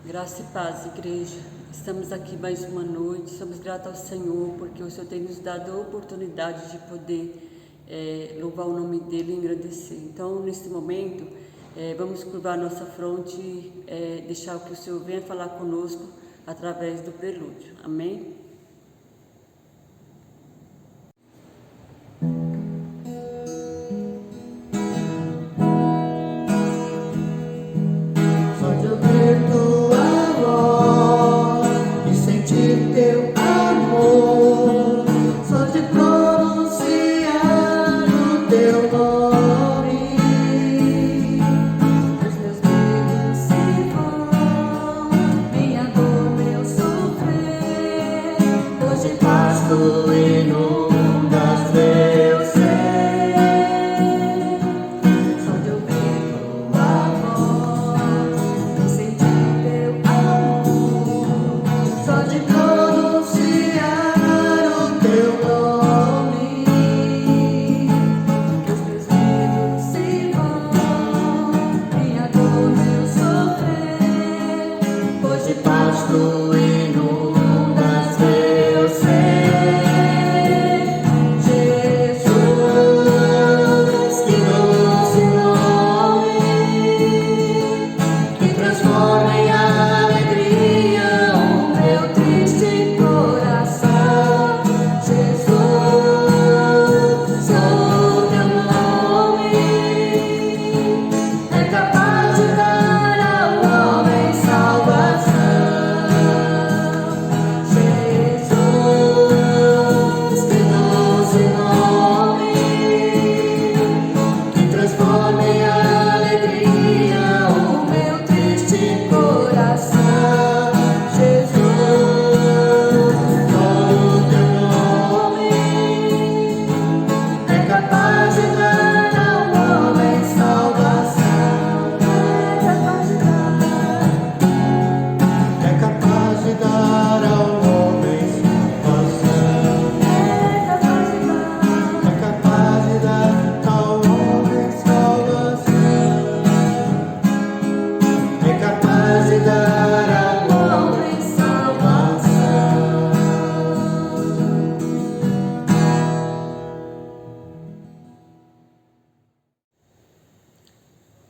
Graça e paz, igreja. Estamos aqui mais uma noite. Somos gratos ao Senhor porque o Senhor tem nos dado a oportunidade de poder louvar o nome dEle e engrandecer. Então, nesse momento, vamos curvar nossa fronte e deixar que o Senhor venha falar conosco através do prelúdio. Amém?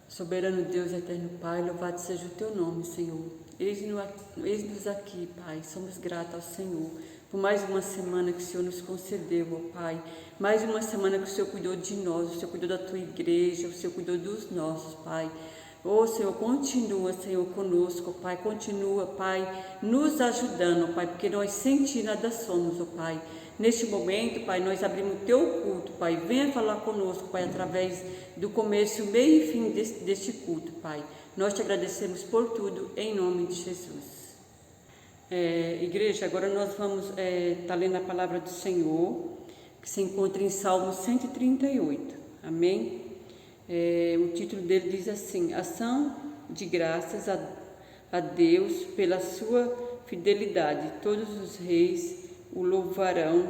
Soberano Deus, eterno Pai, louvado seja o Teu nome, Senhor. Eis-nos aqui, Pai, somos gratos ao Senhor por mais uma semana que o Senhor nos concedeu, ó Pai. Mais uma semana que o Senhor cuidou de nós, o Senhor cuidou da Tua igreja, o Senhor cuidou dos nossos, Pai. Ô Senhor, continua, Senhor, conosco, Pai, continua, Pai, nos ajudando, Pai, porque nós sem Ti nada somos, ó Pai. Neste momento, Pai, nós abrimos o Teu culto, Pai, venha falar conosco, Pai, através do começo, meio e fim deste culto, Pai. Nós Te agradecemos por tudo, em nome de Jesus. Igreja, agora nós vamos estar lendo a palavra do Senhor, que se encontra em Salmo 138, amém? O título dele diz assim: Ação de graças a Deus pela sua fidelidade, todos os reis o louvarão,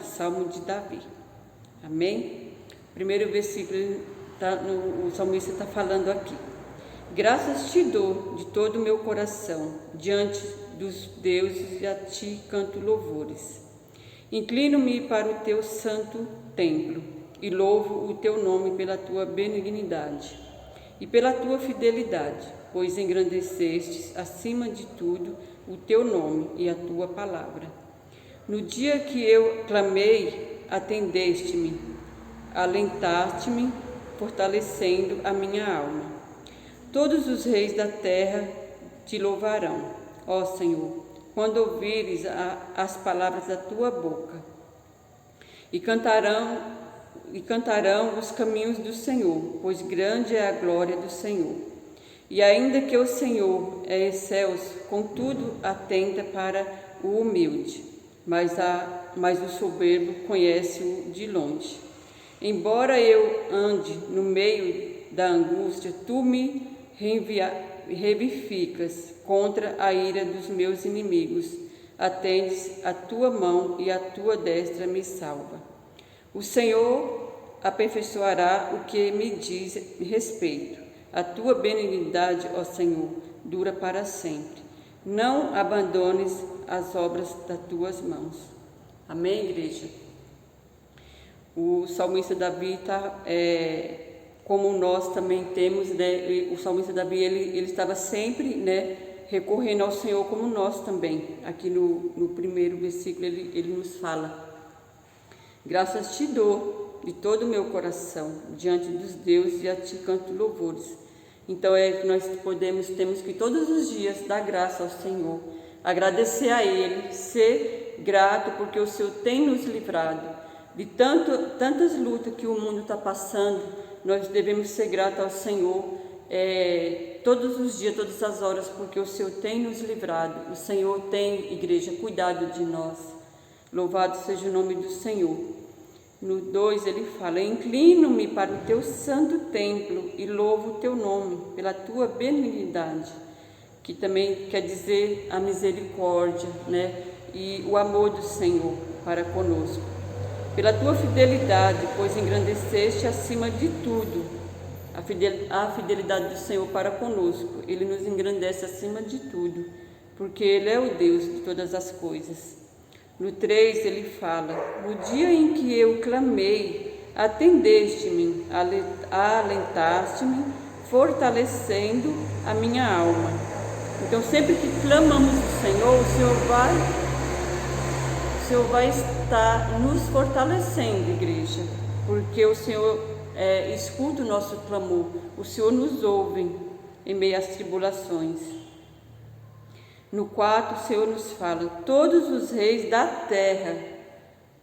Salmo de Davi, amém? Primeiro versículo, o salmista está falando aqui: Graças te dou de todo o meu coração, diante dos deuses, e a ti canto louvores. Inclino-me para o teu santo templo, e louvo o teu nome pela tua benignidade e pela tua fidelidade, pois engrandecestes acima de tudo o teu nome e a tua palavra. No dia que eu clamei, atendeste-me, alentaste-me, fortalecendo a minha alma. Todos os reis da terra te louvarão, ó Senhor, quando ouvires as palavras da tua boca, e cantarão os caminhos do Senhor, pois grande é a glória do Senhor. E ainda que o Senhor é excelso, contudo atenta para o humilde, mas o soberbo conhece-o de longe. Embora eu ande no meio da angústia, tu me revivificas contra a ira dos meus inimigos. Atendes a tua mão e a tua destra me salva. O Senhor aperfeiçoará o que me diz respeito. A tua benignidade, ó Senhor, dura para sempre. Não abandones as obras das tuas mãos. Amém, igreja? O salmista Davi está, como nós também temos, né? O salmista Davi ele estava sempre, né, recorrendo ao Senhor, como nós também. Aqui no primeiro versículo ele nos fala: graças te dou de todo o meu coração diante dos deuses, e a ti canto louvores. Então nós temos que todos os dias dar graça ao Senhor, agradecer a Ele, ser grato porque o Senhor tem nos livrado de tantas lutas que o mundo está passando. Nós devemos ser gratos ao Senhor todos os dias, todas as horas, porque o Senhor tem nos livrado. O Senhor tem, igreja, cuidado de nós. Louvado seja o nome do Senhor. No 2 ele fala: inclino-me para o teu santo templo e louvo o teu nome pela tua benignidade, que também quer dizer a misericórdia, né? E o amor do Senhor para conosco. Pela tua fidelidade, pois engrandeceste acima de tudo. A fidelidade do Senhor para conosco, Ele nos engrandece acima de tudo, porque Ele é o Deus de todas as coisas. No 3 ele fala: no dia em que eu clamei, atendeste-me, alentaste-me, fortalecendo a minha alma. Então, sempre que clamamos ao Senhor, o Senhor vai estar nos fortalecendo, igreja, porque o Senhor escuta o nosso clamor, o Senhor nos ouve em meio às tribulações. No 4, o Senhor nos fala: todos os reis da terra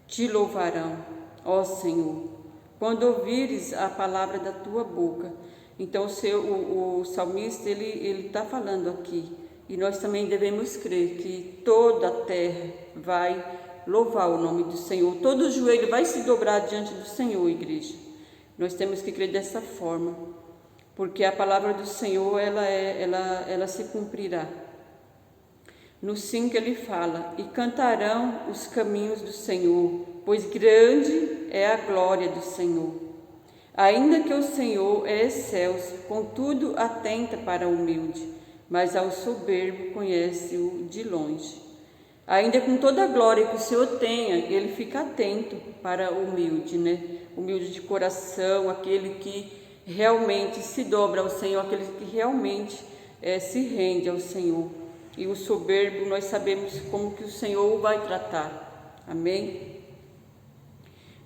te louvarão, ó Senhor, quando ouvires a palavra da tua boca. Então o salmista ele está falando aqui, e nós também devemos crer que toda a terra vai louvar o nome do Senhor, todo joelho vai se dobrar diante do Senhor, igreja. Nós temos que crer dessa forma, porque a palavra do Senhor ela se cumprirá. No 5 ele fala: e cantarão os caminhos do Senhor, pois grande é a glória do Senhor. Ainda que o Senhor é excelso, contudo atenta para o humilde, mas ao soberbo conhece-o de longe. Ainda com toda a glória que o Senhor tenha, Ele fica atento para o humilde, né? Humilde de coração, aquele que realmente se dobra ao Senhor, aquele que realmente se rende ao Senhor. E o soberbo, nós sabemos como que o Senhor o vai tratar. Amém?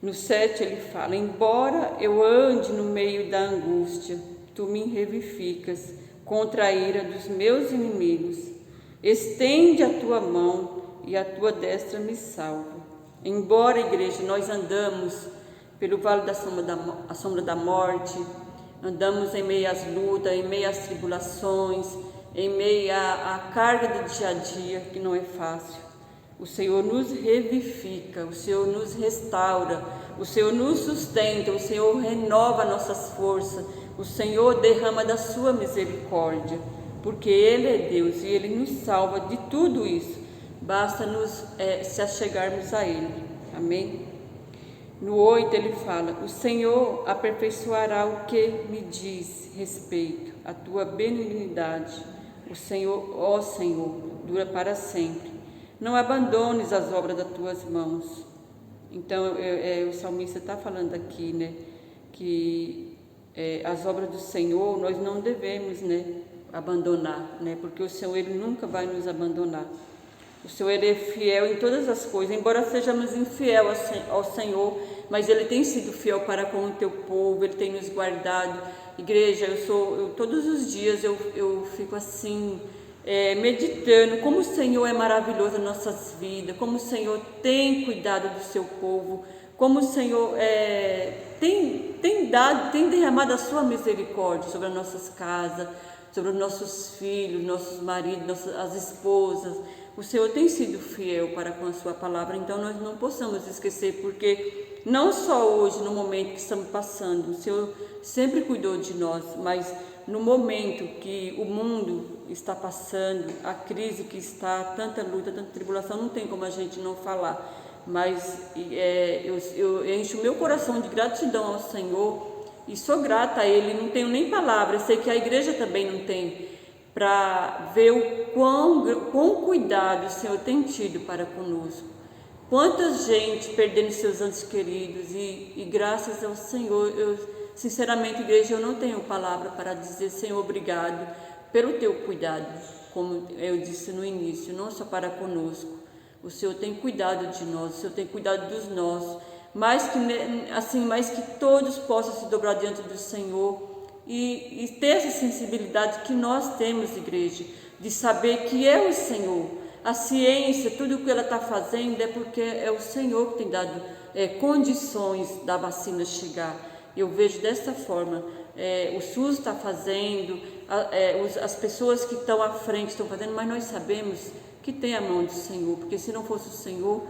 No 7 ele fala: embora eu ande no meio da angústia, tu me revificas contra a ira dos meus inimigos. Estende a tua mão e a tua destra me salva. Embora, igreja, nós andamos pelo vale da sombra da morte, andamos em meio às lutas, em meio às tribulações, em meio à carga do dia a dia, que não é fácil, o Senhor nos revivifica, o Senhor nos restaura, o Senhor nos sustenta, o Senhor renova nossas forças, o Senhor derrama da sua misericórdia, porque Ele é Deus e Ele nos salva de tudo isso. Basta nos se achegarmos a Ele. Amém? No 8 ele fala: o Senhor aperfeiçoará o que me diz respeito, a tua benignidade. O Senhor, ó Senhor, dura para sempre. Não abandones as obras das tuas mãos. Então, o salmista está falando aqui, né, que as obras do Senhor nós não devemos, né, abandonar, né, porque o Senhor Ele nunca vai nos abandonar. O Senhor Ele é fiel em todas as coisas, embora sejamos infiel ao Senhor, mas Ele tem sido fiel para com o teu povo, Ele tem nos guardado. Igreja, todos os dias eu fico assim, meditando como o Senhor é maravilhoso em nossas vidas, como o Senhor tem cuidado do seu povo, como o Senhor tem derramado a sua misericórdia sobre as nossas casas, sobre os nossos filhos, nossos maridos, as esposas. O Senhor tem sido fiel para com a sua palavra, então nós não possamos esquecer, porque não só hoje, no momento que estamos passando, o Senhor sempre cuidou de nós, mas no momento que o mundo está passando, a crise que está, tanta luta, tanta tribulação, não tem como a gente não falar, mas eu encho o meu coração de gratidão ao Senhor e sou grata a Ele, não tenho nem palavras, sei que a igreja também não tem, para ver o quão cuidado o Senhor tem tido para conosco. Quanta gente perdendo seus entes queridos e graças ao Senhor, sinceramente, igreja, eu não tenho palavra para dizer, Senhor, obrigado pelo teu cuidado, como eu disse no início, não só para conosco. O Senhor tem cuidado de nós, o Senhor tem cuidado dos nossos, mas que todos possam se dobrar diante do Senhor e ter essa sensibilidade que nós temos, igreja, de saber que é o Senhor. A ciência, tudo o que ela está fazendo é porque é o Senhor que tem dado condições da vacina chegar. Eu vejo dessa forma, o SUS está fazendo, as pessoas que estão à frente estão fazendo, mas nós sabemos que tem a mão do Senhor, porque se não fosse o Senhor,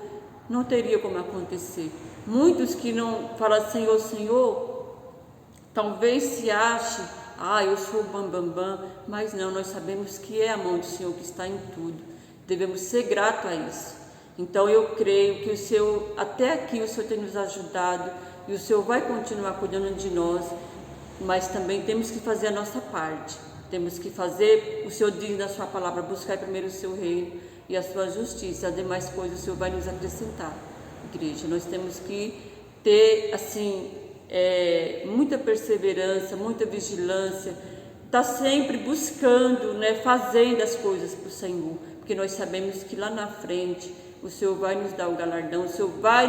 não teria como acontecer. Muitos que não falam Senhor, Senhor, talvez se ache, eu sou o bambambam, mas não, nós sabemos que é a mão do Senhor que está em tudo. Devemos ser gratos a isso. Então eu creio que o Senhor, até aqui o Senhor tem nos ajudado e o Senhor vai continuar cuidando de nós, mas também temos que fazer a nossa parte. Temos que fazer, o Senhor diz na sua palavra, buscar primeiro o seu reino e a sua justiça, as demais coisas o Senhor vai nos acrescentar. Igreja, nós temos que ter muita perseverança, muita vigilância, estar sempre buscando, fazendo as coisas para o Senhor, porque nós sabemos que lá na frente o Senhor vai nos dar o galardão, o Senhor vai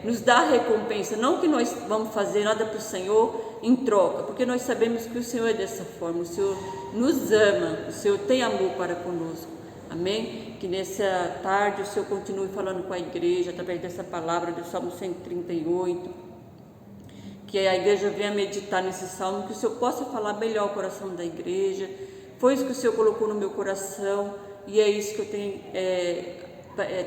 nos dar a recompensa, não que nós vamos fazer nada para o Senhor em troca, porque nós sabemos que o Senhor é dessa forma, o Senhor nos ama, o Senhor tem amor para conosco, amém? Que nessa tarde o Senhor continue falando com a igreja, através dessa palavra do Salmo 138, que a igreja venha meditar nesse Salmo, que o Senhor possa falar melhor ao coração da igreja, foi isso que o Senhor colocou no meu coração, e é isso que eu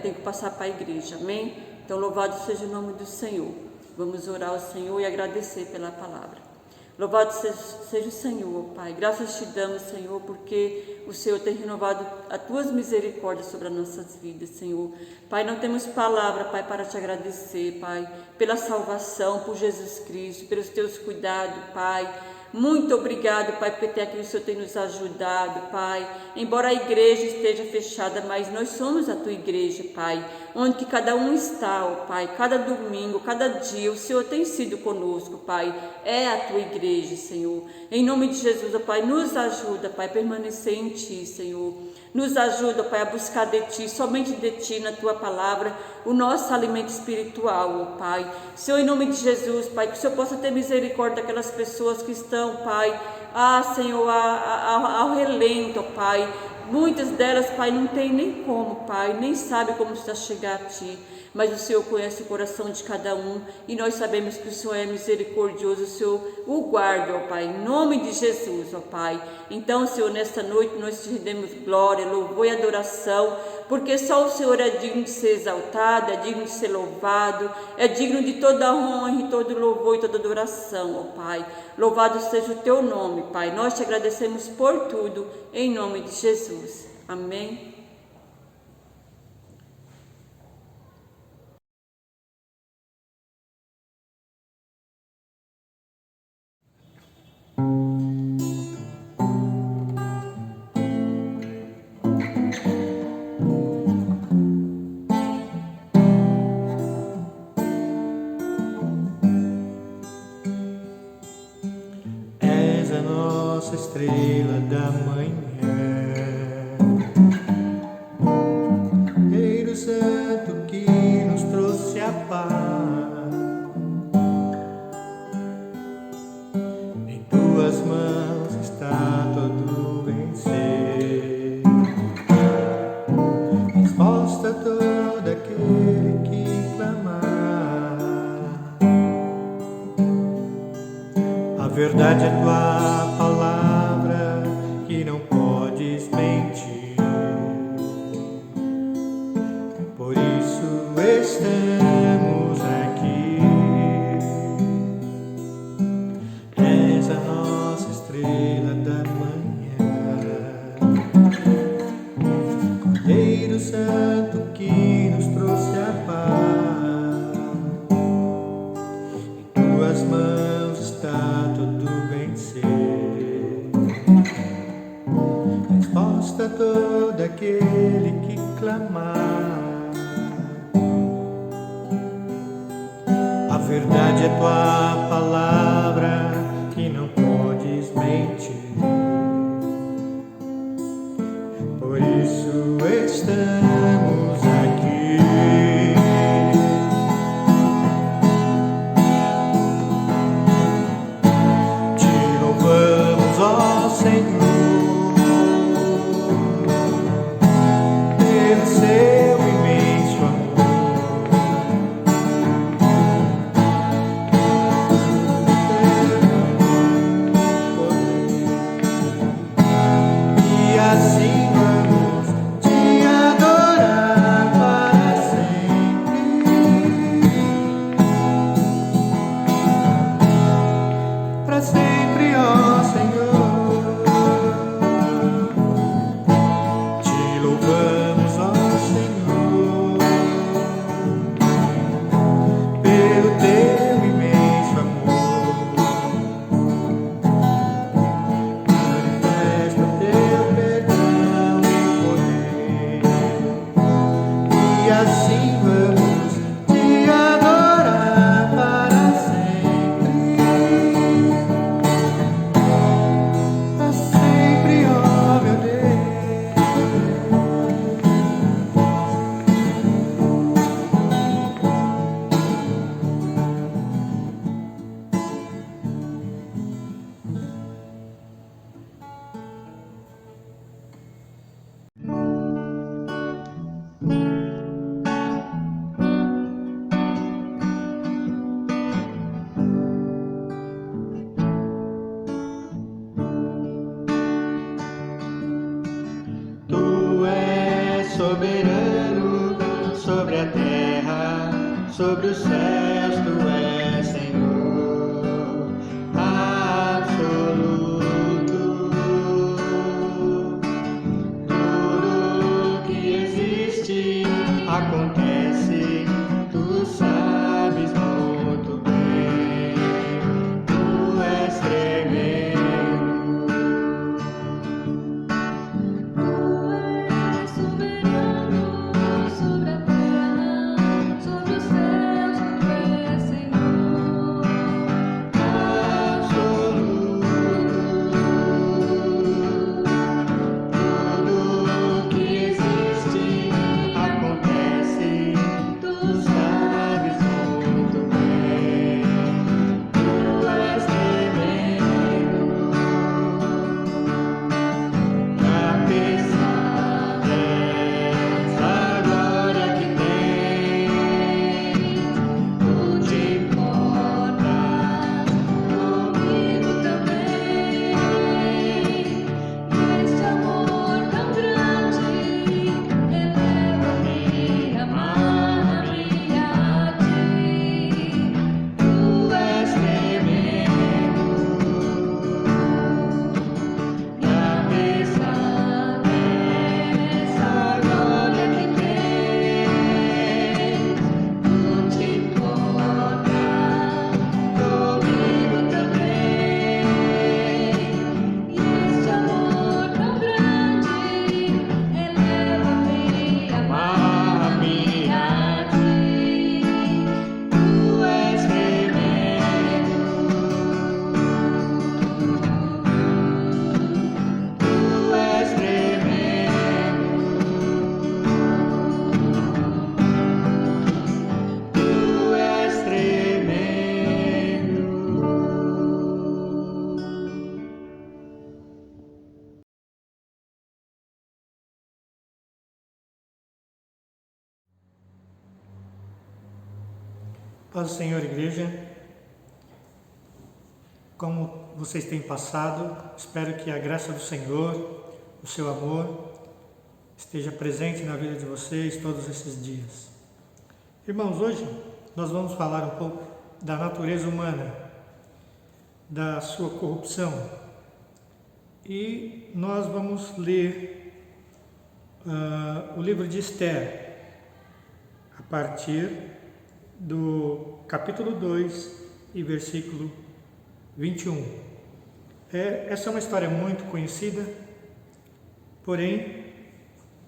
tenho que passar para a igreja, amém? Então louvado seja o nome do Senhor. Vamos orar ao Senhor e agradecer pela palavra. Louvado seja o Senhor, Pai. Graças te damos, Senhor, porque o Senhor tem renovado as tuas misericórdias sobre as nossas vidas, Senhor. Pai, não temos palavra, Pai, para te agradecer, Pai, pela salvação, por Jesus Cristo, pelos teus cuidados, Pai. Muito obrigado, Pai, porque até aqui o Senhor tem nos ajudado, Pai. Embora a igreja esteja fechada, mas nós somos a tua igreja, Pai. Onde que cada um está, ó Pai, cada domingo, cada dia, o Senhor tem sido conosco, Pai. É a tua igreja, Senhor. Em nome de Jesus, ó Pai, nos ajuda, Pai, a permanecer em ti, Senhor. Nos ajuda, Pai, a buscar de Ti, somente de Ti, na Tua palavra, o nosso alimento espiritual, ó Pai. Senhor, em nome de Jesus, Pai, que o Senhor possa ter misericórdia daquelas pessoas que estão, Pai, Senhor, ao relento, ó Pai. Muitas delas, Pai, não tem nem como, Pai, nem sabe como está chegar a Ti. Mas o Senhor conhece o coração de cada um e nós sabemos que o Senhor é misericordioso, o Senhor o guarda, ó Pai, em nome de Jesus, ó Pai. Então, Senhor, nesta noite nós te rendemos glória, louvor e adoração, porque só o Senhor é digno de ser exaltado, é digno de ser louvado, é digno de toda honra e todo louvor e toda adoração, ó Pai. Louvado seja o teu nome, Pai. Nós te agradecemos por tudo, em nome de Jesus. Amém. És a nossa estrela da manhã, Espírito Santo que nos trouxe a paz. Em tuas mãos está todo vencer, resposta a todo aquele que clamar. A verdade é tua palavra que não podes mentir, por isso estamos aqui. És a nossa estrela da manhã, Cordeiro Santo que nos trouxe a paz. Em tuas mãos está todo vencer, verdade é tua palavra que não podes mentir. Por isso estamos aqui. Te louvamos, ó Senhor, pelo seu imenso amor. E assim vamos te adorar para sempre, ó Senhor. Te louvamos, ó Senhor, pelo teu imenso amor. Manifesta teu perdão e poder, e assim vamos te adorar para sempre, ó meu Deus. Tu és soberano sobre a terra, sobre os céus, tu és Senhor absoluto. Tudo que existe acontece, tu sabes muito bem. Tu és tremendo. Paz do Senhor, igreja. Como vocês têm passado, espero que a graça do Senhor, o seu amor, esteja presente na vida de vocês todos esses dias. Irmãos, hoje nós vamos falar um pouco da natureza humana, da sua corrupção. E nós vamos ler o livro de Esther, a partir do capítulo 2 e versículo 21. Essa é uma história muito conhecida, porém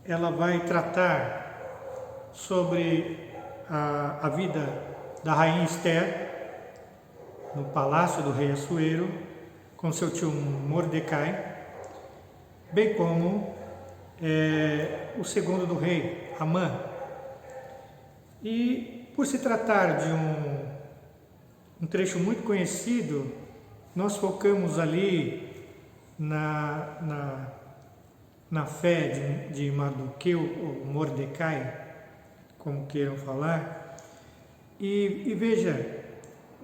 ela vai tratar sobre a vida da rainha Esther no palácio do rei Assuero, com seu tio Mordecai, bem como o segundo do rei, Amã. E por se tratar de um trecho muito conhecido, nós focamos ali na fé de Mardoqueu, ou Mordecai, como queiram falar, e veja,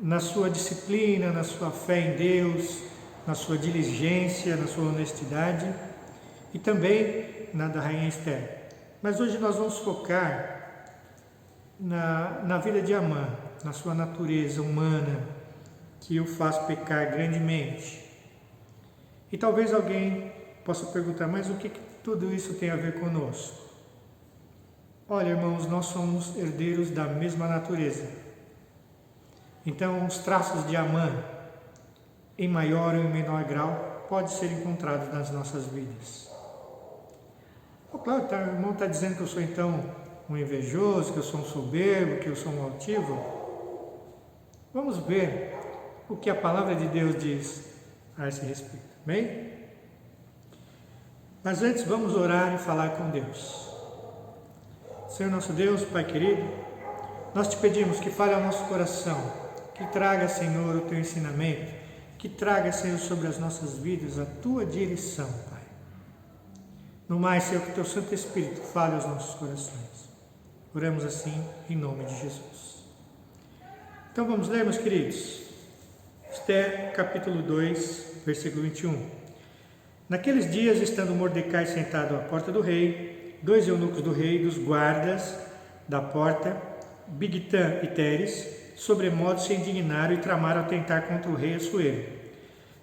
na sua disciplina, na sua fé em Deus, na sua diligência, na sua honestidade, e também na da rainha Esther. Mas hoje nós vamos focar na vida de Amã, na sua natureza humana, que o faz pecar grandemente. E talvez alguém possa perguntar, mas o que tudo isso tem a ver conosco? Olha, irmãos, nós somos herdeiros da mesma natureza. Então, os traços de Amã, em maior ou em menor grau, podem ser encontrados nas nossas vidas. Claro, o irmão está dizendo que eu sou então um invejoso, que eu sou um soberbo, que eu sou um altivo. Vamos ver o que a palavra de Deus diz a esse respeito, bem? Mas antes vamos orar e falar com Deus. Senhor nosso Deus, Pai querido, nós te pedimos que fale ao nosso coração, que traga, Senhor, o teu ensinamento, que traga, Senhor, sobre as nossas vidas a tua direção, Pai. No mais, Senhor, que teu Santo Espírito fale aos nossos corações. Oramos assim em nome de Jesus. Então vamos ler, meus queridos. Esther, capítulo 2, versículo 21. Naqueles dias, estando Mordecai sentado à porta do rei, 2 eunucos do rei, dos guardas da porta, Bigtã e Teres, sobremodo se indignaram e tramaram atentar contra o rei Assuero.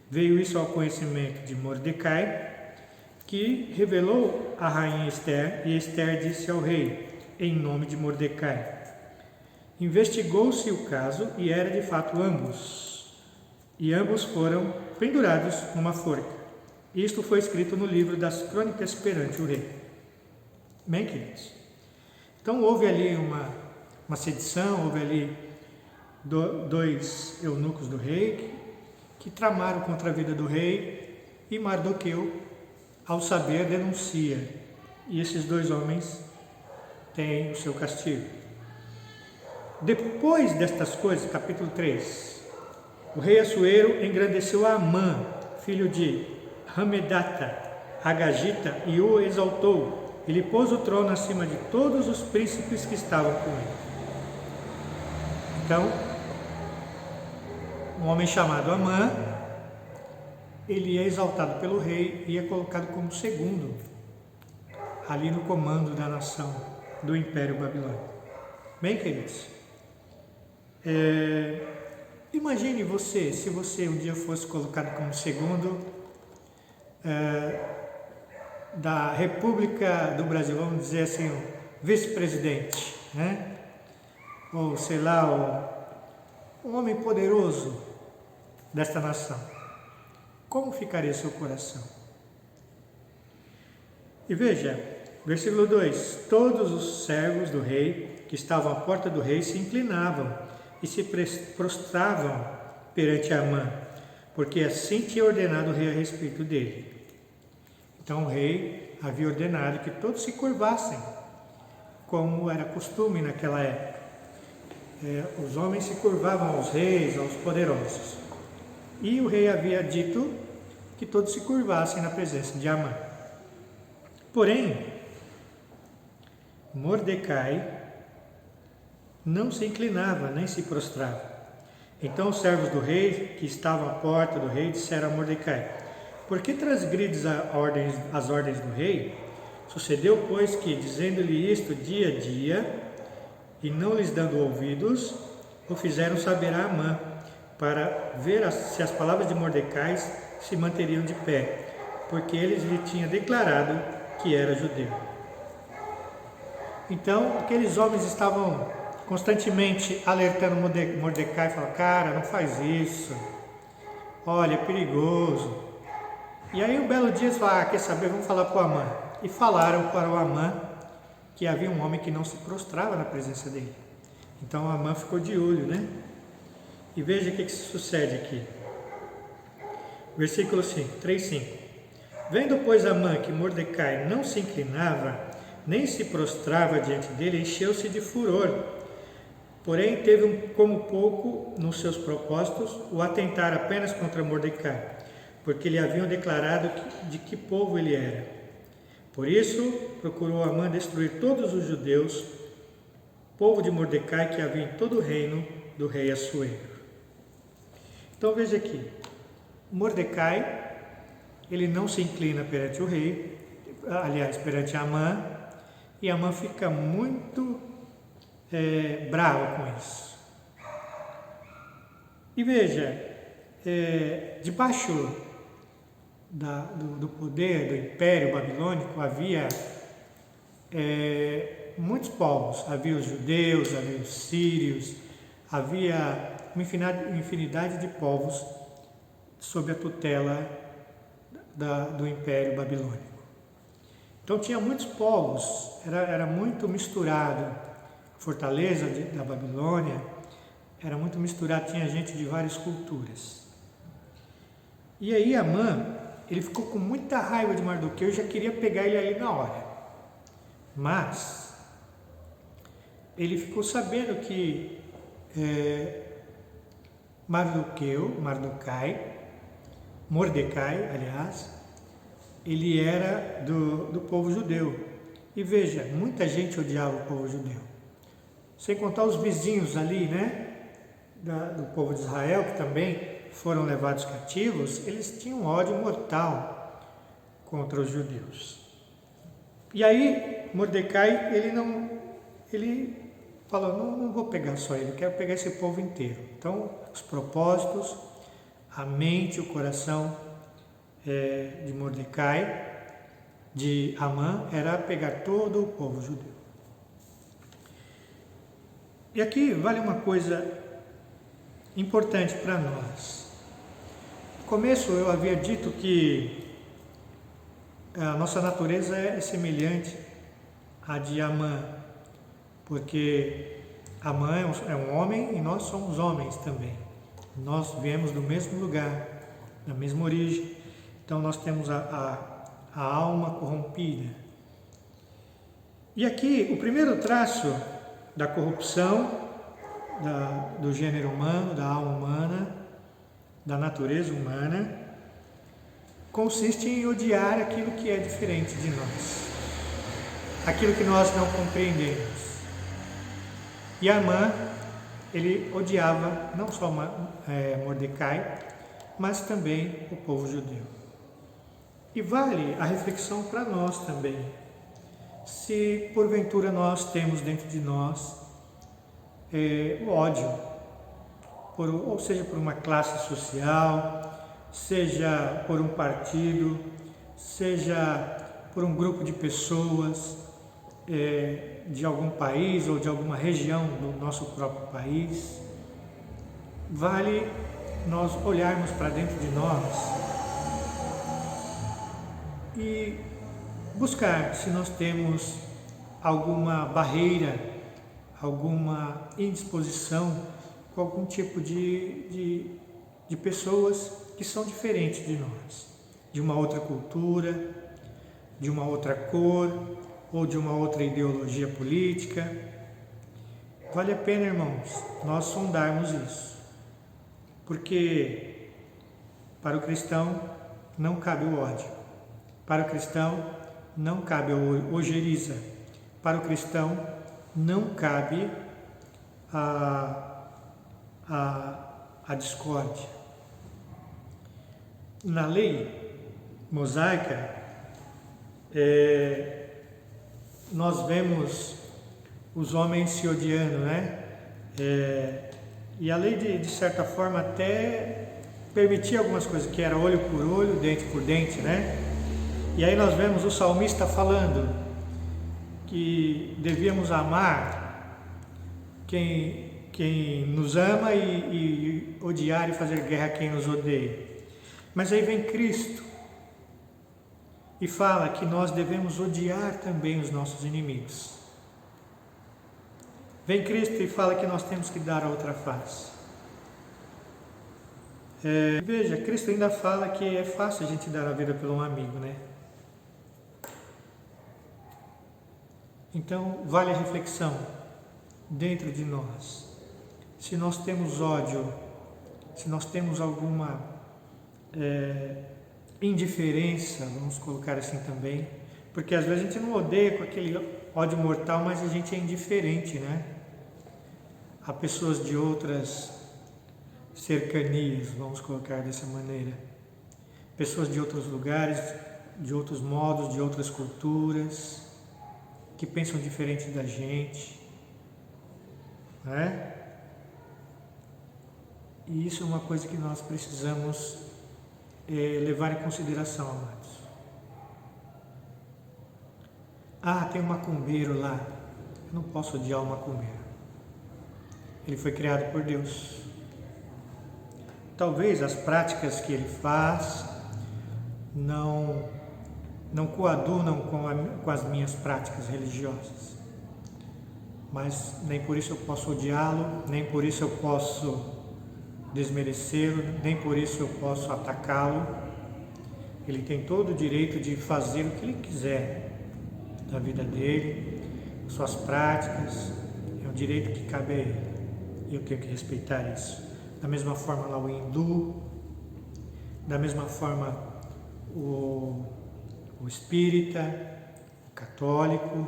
Veio isso ao conhecimento de Mordecai, que revelou a rainha Esther, e Esther disse ao rei, em nome de Mordecai. Investigou-se o caso e era de fato ambos. E ambos foram pendurados numa forca. Isto foi escrito no livro das crônicas perante o rei. Bem, queridos? Então houve ali uma sedição, houve ali 2 eunucos do rei que tramaram contra a vida do rei, e Mardoqueu, ao saber, denuncia. E esses 2 homens têm o seu castigo. Depois destas coisas, capítulo 3, o rei Assuero engrandeceu a Amã, filho de Hamedata, Agagita, e o exaltou. Ele pôs o trono acima de todos os príncipes que estavam com ele. Então, um homem chamado Amã, ele é exaltado pelo rei e é colocado como segundo, ali no comando da nação, do Império Babilônico. Bem, queridos, imagine você, se você um dia fosse colocado como segundo da República do Brasil, vamos dizer assim, o vice-presidente, né? Ou sei lá, um homem poderoso desta nação. Como ficaria seu coração? E veja, versículo 2: todos os servos do rei que estavam à porta do rei se inclinavam e se prostravam perante Amã, porque assim tinha ordenado o rei a respeito dele. Então o rei havia ordenado que todos se curvassem, como era costume naquela época. Os homens se curvavam aos reis, aos poderosos. E o rei havia dito que todos se curvassem na presença de Amã. Porém, Mordecai não se inclinava, nem se prostrava. Então os servos do rei, que estavam à porta do rei, disseram a Mordecai: por que transgrides as ordens do rei? Sucedeu, pois, que, dizendo-lhe isto dia a dia, e não lhes dando ouvidos, o fizeram saber a Amã, para ver se as palavras de Mordecai se manteriam de pé, porque ele lhe tinha declarado que era judeu. Então, aqueles homens estavam constantemente alertando Mordecai, falando: cara, não faz isso, olha, é perigoso. E aí um belo dia eles falaram: quer saber, vamos falar para o Amã. E falaram para o Amã que havia um homem que não se prostrava na presença dele. Então o Amã ficou de olho, né? E veja o que se sucede aqui. Versículo 5, 3:5. Vendo, pois, Amã que Mordecai não se inclinava, nem se prostrava diante dele, encheu-se de furor. Porém, teve como pouco nos seus propósitos o atentar apenas contra Mordecai, porque lhe haviam declarado de que povo ele era. Por isso, procurou Amã destruir todos os judeus, povo de Mordecai que havia em todo o reino do rei Assuero. Então veja aqui, Mordecai, ele não se inclina perante o rei, aliás, perante Amã, e Amã fica muito bravo com isso. E veja, debaixo do poder do Império Babilônico havia muitos povos, havia os judeus, havia os sírios, havia uma infinidade de povos sob a tutela do Império Babilônico. Então tinha muitos povos, era muito misturado. A fortaleza da Babilônia era muito misturado, tinha gente de várias culturas. E aí Amã, ele ficou com muita raiva de Mardoqueu e já queria pegar ele ali na hora. Mas ele ficou sabendo que Mordecai, aliás, ele era do povo judeu. E veja, muita gente odiava o povo judeu. Sem contar os vizinhos ali, né, do povo de Israel, que também foram levados cativos, eles tinham um ódio mortal contra os judeus. E aí, Mordecai, ele falou, não vou pegar só ele, quero pegar esse povo inteiro. Então, os propósitos, a mente, o coração de Mordecai, de Amã, era pegar todo o povo judeu. E aqui vale uma coisa importante para nós. No começo eu havia dito que a nossa natureza é semelhante à de Amã, porque Amã é um homem e nós somos homens também. Nós viemos do mesmo lugar, da mesma origem, então nós temos a alma corrompida. E aqui o primeiro traço da corrupção do gênero humano, da alma humana, da natureza humana, consiste em odiar aquilo que é diferente de nós, aquilo que nós não compreendemos. E Amã, ele odiava não só Mordecai, mas também o povo judeu. E vale a reflexão para nós também. Se porventura nós temos dentro de nós o ódio, ou seja por uma classe social, seja por um partido, seja por um grupo de pessoas de algum país ou de alguma região do nosso próprio país, vale nós olharmos para dentro de nós e buscar se nós temos alguma barreira, alguma indisposição com algum tipo de pessoas que são diferentes de nós, de uma outra cultura, de uma outra cor ou de uma outra ideologia política. Vale a pena, irmãos, nós sondarmos isso, porque para o cristão não cabe o ódio, para o cristão não cabe a ojeriza, para o cristão não cabe a discórdia. Na lei mosaica, nós vemos os homens se odiando, né? E a lei, de certa forma, até permitia algumas coisas, que era olho por olho, dente por dente, né? E aí nós vemos o salmista falando que devíamos amar quem nos ama e odiar e fazer guerra a quem nos odeia. Mas aí vem Cristo e fala que nós devemos odiar também os nossos inimigos. Vem Cristo e fala que nós temos que dar a outra face. Veja, Cristo ainda fala que é fácil a gente dar a vida por um amigo, né? Então, vale a reflexão dentro de nós. Se nós temos ódio, se nós temos alguma indiferença, vamos colocar assim também, porque às vezes a gente não odeia com aquele ódio mortal, mas a gente é indiferente, né? A pessoas de outras cercanias, vamos colocar dessa maneira. Pessoas de outros lugares, de outros modos, de outras culturas, que pensam diferente da gente, né? E isso é uma coisa que nós precisamos levar em consideração, amados. Tem um macumbeiro lá. Eu não posso odiar o macumbeiro. Ele foi criado por Deus. Talvez as práticas que ele faz não coadunam com as minhas práticas religiosas. Mas nem por isso eu posso odiá-lo, nem por isso eu posso desmerecê-lo, nem por isso eu posso atacá-lo. Ele tem todo o direito de fazer o que ele quiser da vida dele, suas práticas, é um direito que cabe a ele. E eu tenho que respeitar isso. Da mesma forma lá o hindu, da mesma forma o espírita, o católico,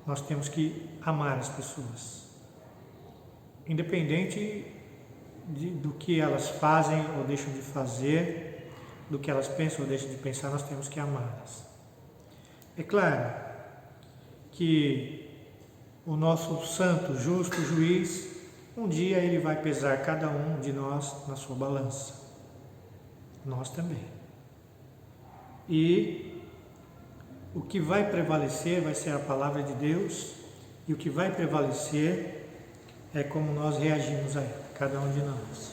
nós temos que amar as pessoas, independente do que elas fazem ou deixam de fazer, do que elas pensam ou deixam de pensar, nós temos que amá-las. É claro que o nosso santo, justo juiz, um dia ele vai pesar cada um de nós na sua balança. Nós também. E o que vai prevalecer vai ser a palavra de Deus, e o que vai prevalecer é como nós reagimos a ela, cada um de nós.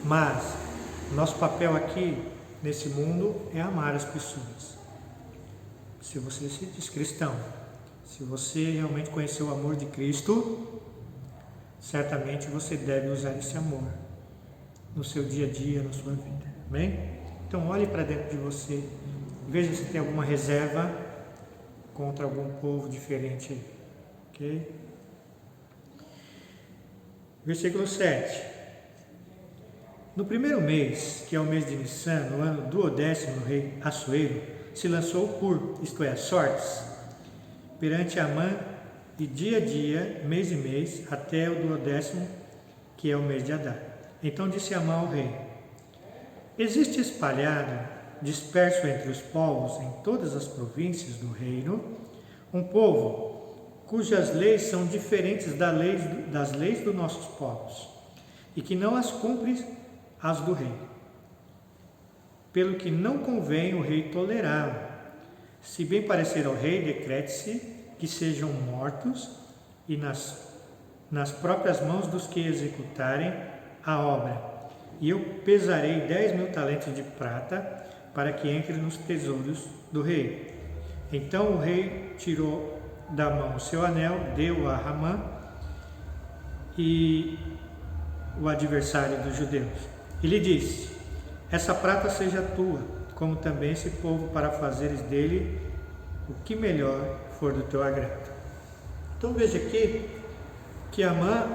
Mas nosso papel aqui nesse mundo é amar as pessoas. Se você se diz cristão, se você realmente conheceu o amor de Cristo, certamente você deve usar esse amor no seu dia a dia, na sua vida. Amém? Então olhe para dentro de você, veja se tem alguma reserva contra algum povo diferente aí. Ok? Versículo 7. No primeiro mês, que é o mês de Nissan, no ano 12º do rei Assuero, se lançou o Pur, isto é, as sortes, perante Amã, e dia a dia, mês e mês, até o 12º, que é o mês de Adar. Então disse Amã ao rei: existe espalhado, disperso entre os povos, em todas as províncias do reino, um povo cujas leis são diferentes das leis dos nossos povos, e que não as cumpre as do rei. Pelo que não convém o rei tolerá-lo. Se bem parecer ao rei, decrete-se que sejam mortos e nas próprias mãos dos que executarem a obra. E eu pesarei 10.000 talentos de prata para que entre nos tesouros do rei. Então o rei tirou da mão o seu anel, deu a Ramã, e o adversário dos judeus. E lhe disse: essa prata seja tua, como também esse povo, para fazeres dele o que melhor for do teu agrado. Então veja aqui que Amã,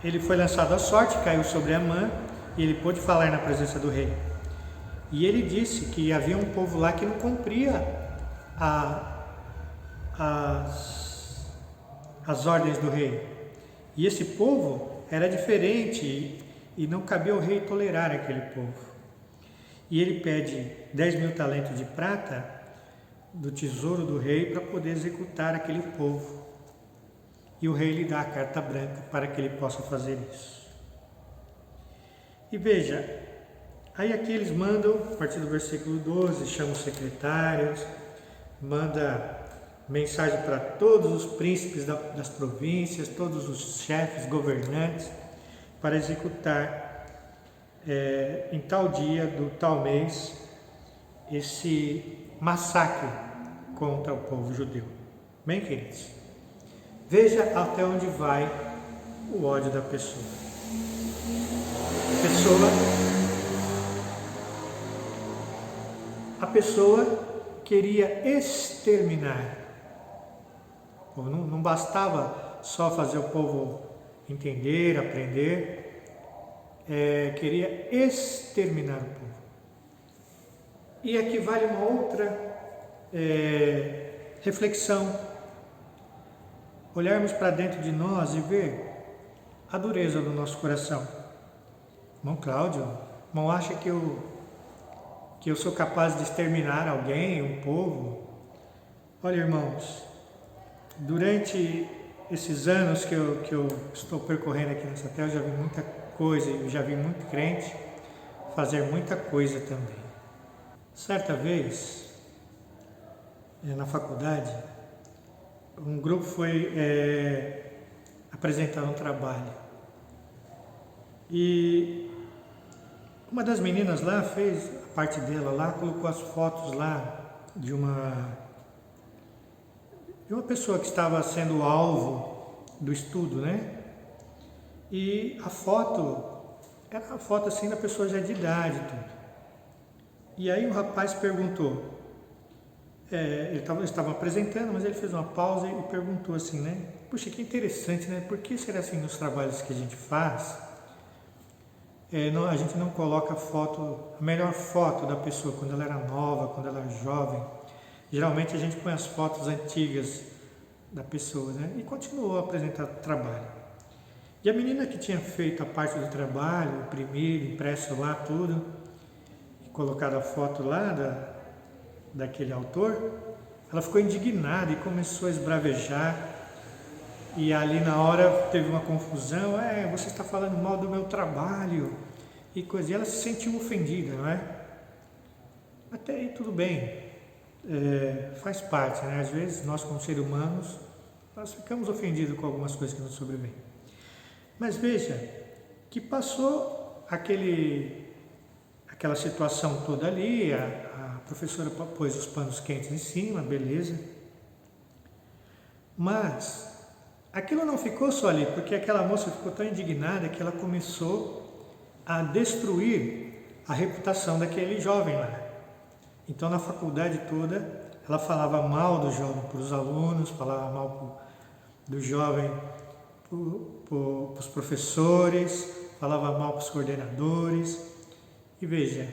ele foi lançado à sorte, caiu sobre Amã, e ele pôde falar na presença do rei. E ele disse que havia um povo lá que não cumpria as ordens do rei. E esse povo era diferente e não cabia ao rei tolerar aquele povo. E ele pede 10.000 talentos de prata do tesouro do rei para poder executar aquele povo. E o rei lhe dá a carta branca para que ele possa fazer isso. E veja, aí aqui eles mandam, a partir do versículo 12, chamam os secretários, manda mensagem para todos os príncipes das províncias, todos os chefes, governantes, para executar em tal dia do tal mês esse massacre contra o povo judeu. Bem, queridos, veja até onde vai o ódio da pessoa. A pessoa a pessoa queria exterminar. Não bastava só fazer o povo entender, aprender, queria exterminar o povo. E aqui vale uma outra reflexão. Olharmos para dentro de nós e ver a dureza do nosso coração. Irmão Cláudio, irmão acha que eu sou capaz de exterminar alguém, um povo? Olha, irmãos, durante esses anos que eu estou percorrendo aqui nessa terra, eu já vi muita coisa, eu já vi muito crente fazer muita coisa também. Certa vez, na faculdade, um grupo foi apresentar um trabalho. E uma das meninas lá fez a parte dela lá, colocou as fotos lá de uma pessoa que estava sendo alvo do estudo, né? E a foto era uma foto assim da pessoa já de idade e tudo. E aí o rapaz perguntou, eles estavam apresentando, mas ele fez uma pausa e perguntou assim, né? Puxa, que interessante, né? Por que será assim nos trabalhos que a gente faz, a gente não coloca a melhor foto da pessoa quando ela era nova, quando ela era jovem? Geralmente a gente põe as fotos antigas da pessoa, né? E continuou a apresentar o trabalho. E a menina que tinha feito a parte do trabalho, imprimido, impresso lá tudo, e colocado a foto lá daquele autor, ela ficou indignada e começou a esbravejar. E ali na hora teve uma confusão, você está falando mal do meu trabalho, e coisa. E ela se sentiu ofendida, não é? Até aí tudo bem, faz parte, né? Às vezes nós como seres humanos, nós ficamos ofendidos com algumas coisas que nos sobrevêm. Mas veja, que passou aquela situação toda ali, a professora pôs os panos quentes em cima, beleza. Mas aquilo não ficou só ali, porque aquela moça ficou tão indignada que ela começou a destruir a reputação daquele jovem lá. Então na faculdade toda ela falava mal do jovem para os alunos, falava mal do jovem para os professores, falava mal para os coordenadores. E veja,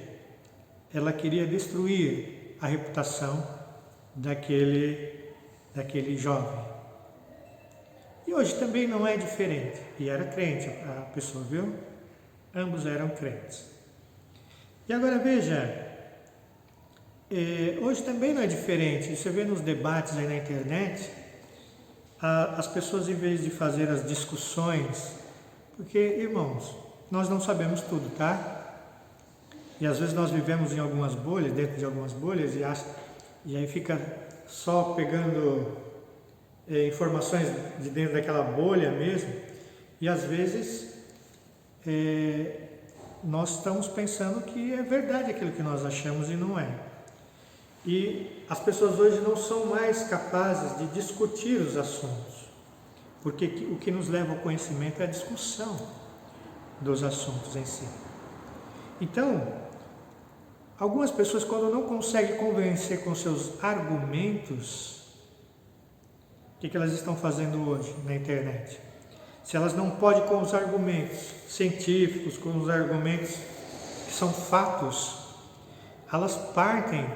ela queria destruir a reputação daquele jovem. E hoje também não é diferente. E era crente a pessoa, viu? Ambos eram crentes. E agora veja, hoje também não é diferente. Você vê nos debates aí na internet, as pessoas, em vez de fazer as discussões, porque, irmãos, nós não sabemos tudo, tá? E às vezes nós vivemos em algumas bolhas, dentro de algumas bolhas, e aí fica só pegando informações de dentro daquela bolha mesmo, e às vezes nós estamos pensando que é verdade aquilo que nós achamos e não é. E as pessoas hoje não são mais capazes de discutir os assuntos, porque o que nos leva ao conhecimento é a discussão dos assuntos em si. Então, algumas pessoas, quando não conseguem convencer com seus argumentos, o que elas estão fazendo hoje na internet? Se elas não podem com os argumentos científicos, com os argumentos que são fatos, elas partem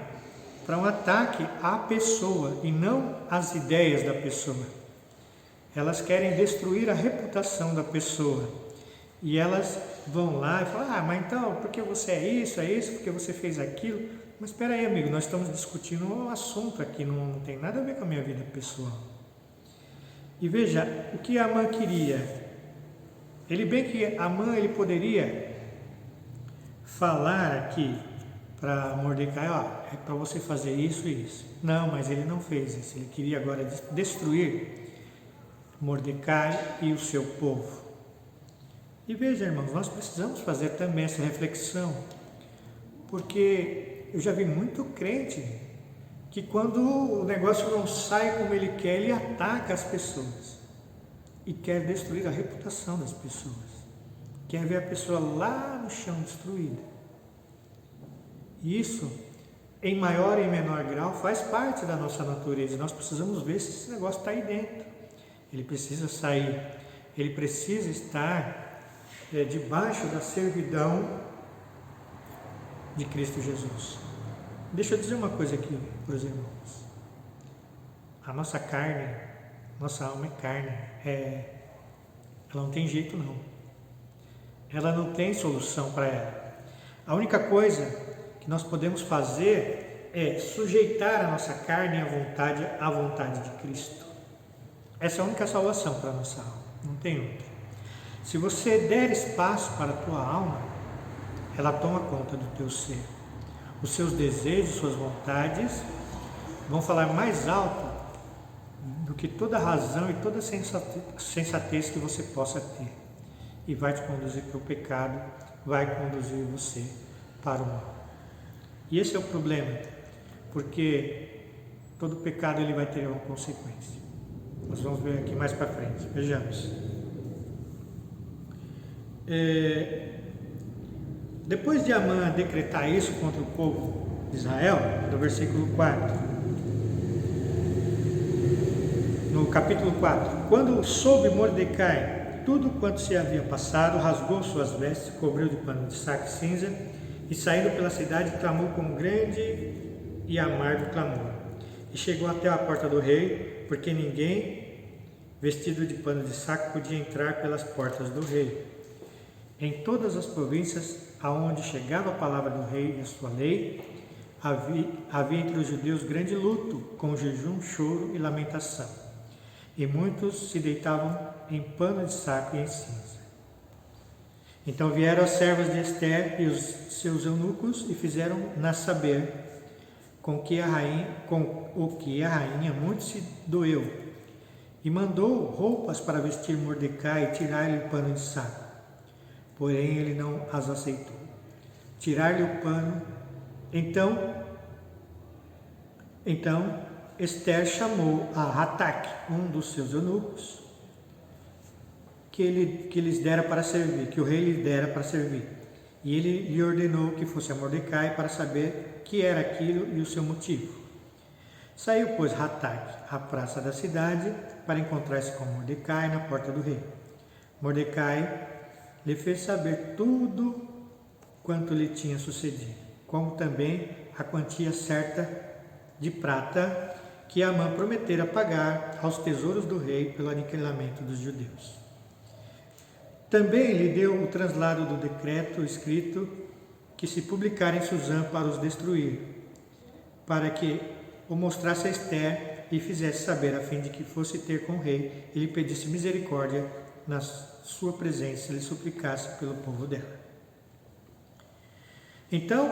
para um ataque à pessoa e não às ideias da pessoa. Elas querem destruir a reputação da pessoa. E elas vão lá e falam, mas então, porque você é isso, porque você fez aquilo. Mas espera aí, amigo, nós estamos discutindo um assunto aqui, não tem nada a ver com a minha vida pessoal. E veja, o que Amã queria? Ele poderia falar aqui para Mordecai, é para você fazer isso e isso. Não, mas ele não fez isso. Ele queria agora destruir Mordecai e o seu povo. E veja, irmãos, nós precisamos fazer também essa reflexão, porque eu já vi muito crente que quando o negócio não sai como ele quer, ele ataca as pessoas e quer destruir a reputação das pessoas, quer ver a pessoa lá no chão destruída. E isso em maior e menor grau, faz parte da nossa natureza. Nós precisamos ver se esse negócio está aí dentro. Ele precisa sair. Ele precisa estar debaixo da servidão de Cristo Jesus. Deixa eu dizer uma coisa aqui para os irmãos. A nossa carne, nossa alma é carne. Ela não tem jeito não. Ela não tem solução para ela. A única coisa que nós podemos fazer é sujeitar a nossa carne à vontade de Cristo. Essa é a única salvação para a nossa alma, não tem outra. Se você der espaço para a tua alma, ela toma conta do teu ser. Os seus desejos, suas vontades vão falar mais alto do que toda razão e toda sensatez que você possa ter. E vai te conduzir para o pecado, vai conduzir você para o mal. E esse é o problema, porque todo pecado ele vai ter uma consequência. Nós vamos ver aqui mais para frente. Vejamos. Depois de Amã decretar isso contra o povo de Israel, no versículo 4, no capítulo 4, quando soube Mordecai tudo quanto se havia passado, rasgou suas vestes, cobriu de pano de saco cinza e saindo pela cidade clamou com grande e amargo clamor. E chegou até a porta do rei, porque ninguém vestido de pano de saco podia entrar pelas portas do rei. Em todas as províncias aonde chegava a palavra do rei e a sua lei, havia entre os judeus grande luto, com jejum, choro e lamentação. E muitos se deitavam em pano de saco e em cinza. Então vieram as servas de Ester e os seus eunucos e fizeram-na saber com o que a rainha muito se doeu, e mandou roupas para vestir Mordecai e tirar-lhe o pano de saco. Porém ele não as aceitou. Tirar-lhe o pano. Então Ester chamou a Hataque, um dos seus eunucos, que lhes dera para servir, que o rei lhe dera para servir. E ele lhe ordenou que fosse a Mordecai para saber que era aquilo e o seu motivo. Saiu, pois, Hataque à praça da cidade para encontrar-se com Mordecai na porta do rei. Mordecai lhe fez saber tudo quanto lhe tinha sucedido, como também a quantia certa de prata que Amã prometera pagar aos tesouros do rei pelo aniquilamento dos judeus. Também lhe deu o translado do decreto escrito que se publicara em Susã para os destruir, para que o mostrasse a Ester e fizesse saber, a fim de que fosse ter com o rei e lhe pedisse misericórdia na sua presença, e lhe suplicasse pelo povo dela. Então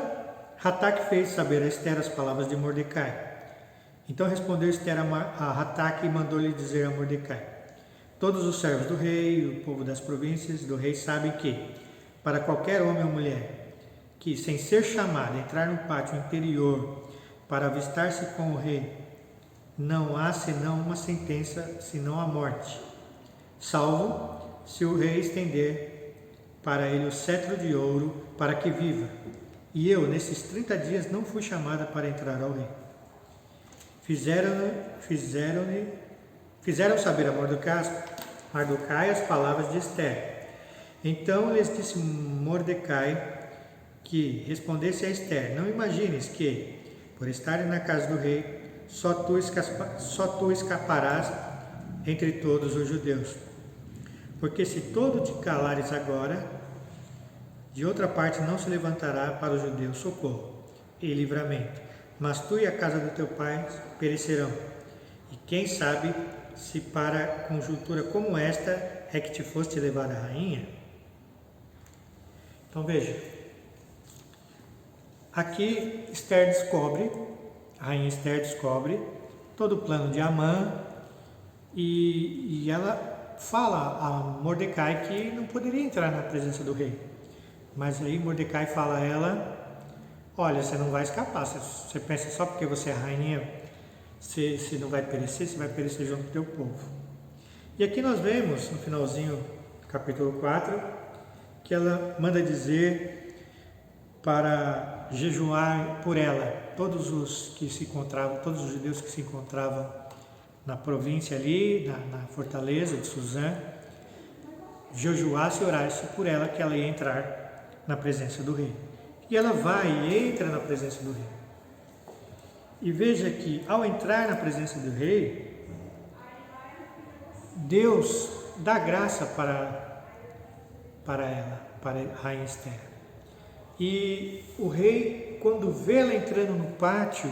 Hataque fez saber a Ester as palavras de Mordecai. Então respondeu Ester a Hataque e mandou-lhe dizer a Mordecai: todos os servos do rei e o povo das províncias do rei sabem que, para qualquer homem ou mulher que, sem ser chamado, entrar no pátio interior para avistar-se com o rei, não há senão uma sentença, senão a morte, salvo se o rei estender para ele o cetro de ouro para que viva. E eu, nesses 30 dias, não fui chamada para entrar ao rei. Fizeram saber a Mordecai as palavras de Ester. Então lhes disse Mordecai que respondesse a Ester: não imagines que, por estarem na casa do rei, só tu escaparás entre todos os judeus. Porque se todo te calares agora, de outra parte não se levantará para os judeus socorro e livramento, mas tu e a casa do teu pai perecerão. E quem sabe se para conjuntura como esta é que te foste levar a rainha? Então veja, aqui a rainha Ester descobre todo o plano de Amã e ela fala a Mordecai que não poderia entrar na presença do rei. Mas aí Mordecai fala a ela: olha, você não vai escapar, você pensa só porque você é rainha, você não vai perecer, você vai perecer junto com o teu povo. E aqui nós vemos, no finalzinho do capítulo 4, que ela manda dizer para jejuar por ela todos os judeus que se encontravam na província ali, na fortaleza de Suzã, jejuasse e orasse por ela, que ela ia entrar na presença do rei. E ela vai e entra na presença do rei. E veja que ao entrar na presença do rei, Deus dá graça para ela, para a rainha Esther. E o rei, quando vê ela entrando no pátio,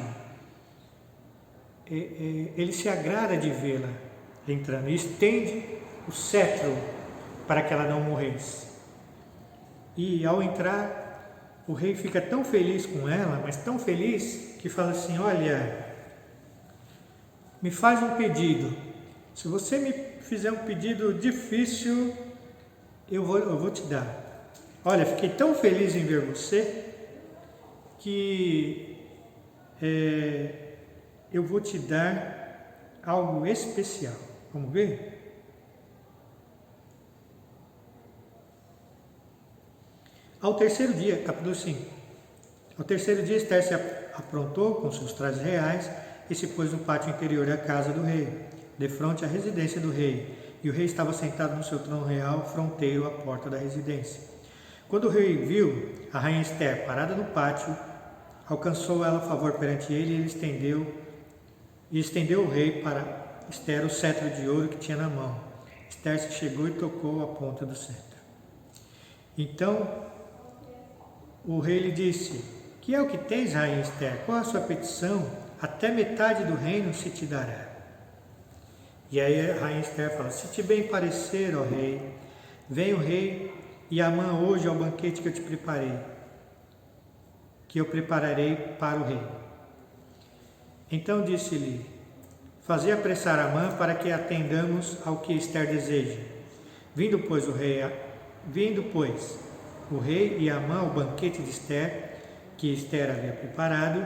ele se agrada de vê-la entrando e estende o cetro para que ela não morresse. E ao entrar, o rei fica tão feliz com ela, mas tão feliz, que fala assim: olha, me faz um pedido. Se você me fizer um pedido difícil, eu vou te dar. Olha, fiquei tão feliz em ver você que eu vou te dar algo especial. Vamos ver? Ao terceiro dia, capítulo 5. Ao terceiro dia, Esther se aprontou com seus trajes reais e se pôs no pátio interior da casa do rei, defronte à residência do rei. E o rei estava sentado no seu trono real, fronteiro à porta da residência. Quando o rei viu a rainha Esther parada no pátio, alcançou ela favor perante ele e estendeu o rei para Esther o cetro de ouro que tinha na mão. Esther se chegou e tocou a ponta do cetro. Então o rei lhe disse: que é o que tens, rainha Esther? Qual a sua petição? Até metade do reino se te dará. E aí a rainha Esther fala: se te bem parecer, ó rei, vem o rei e Amã hoje ao banquete que eu te preparei, que eu prepararei para o rei. Então disse-lhe: fazei apressar Amã para que atendamos ao que Esther deseja. Vindo, pois, o rei e Amã ao banquete de Esther, que Esther havia preparado,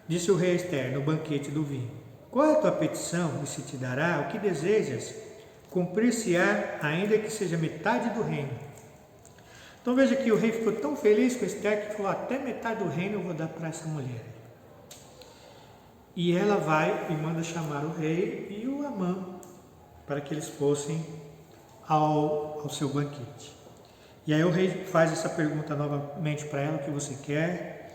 disse o rei a Esther no banquete do vinho: qual é a tua petição e se te dará o que desejas? Cumprir-se-á, ainda que seja metade do reino. Então veja que o rei ficou tão feliz com Esther que falou: até metade do reino eu vou dar para essa mulher. E ela vai e manda chamar o rei e o Amã para que eles fossem ao seu banquete. E aí o rei faz essa pergunta novamente para ela: o que você quer?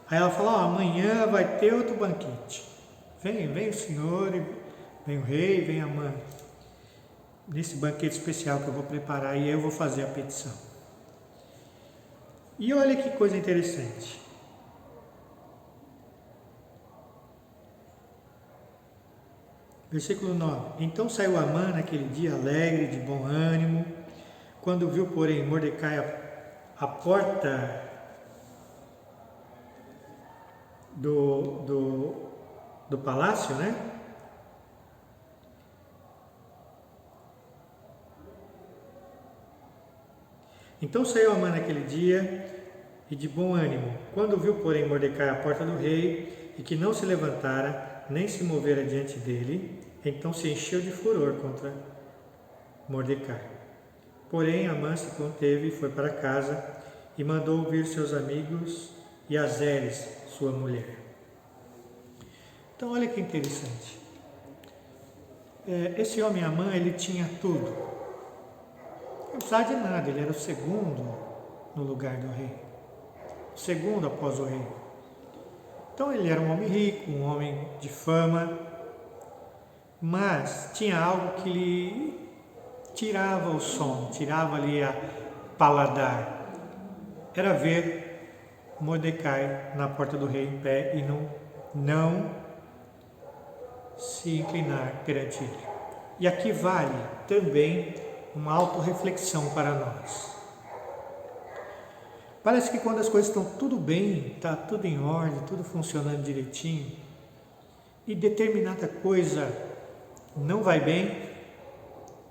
Aí ela fala: amanhã vai ter outro banquete. Vem o senhor, vem o rei, vem Amã, nesse banquete especial que eu vou preparar, e eu vou fazer a petição. E olha que coisa interessante. Versículo 9. Então saiu Amã naquele dia alegre, de bom ânimo, quando viu, porém, Mordecai à porta do palácio, né? Então saiu Amã naquele dia e de bom ânimo, quando viu, porém, Mordecai à porta do rei, e que não se levantara, nem se movera diante dele, então se encheu de furor contra Mordecai. Porém, Amã se conteve e foi para casa, e mandou ouvir seus amigos e Azeres, sua mulher. Então, olha que interessante. Esse homem Amã, ele tinha tudo. Não precisava de nada, ele era o segundo no lugar do rei. O segundo após o rei. Então, ele era um homem rico, um homem de fama, mas tinha algo que lhe tirava o sono, tirava ali a paladar. Era ver Mordecai na porta do rei em pé e não se inclinar perante ele. E aqui vale também uma autorreflexão para nós. Parece que quando as coisas estão tudo bem, está tudo em ordem, tudo funcionando direitinho, e determinada coisa não vai bem,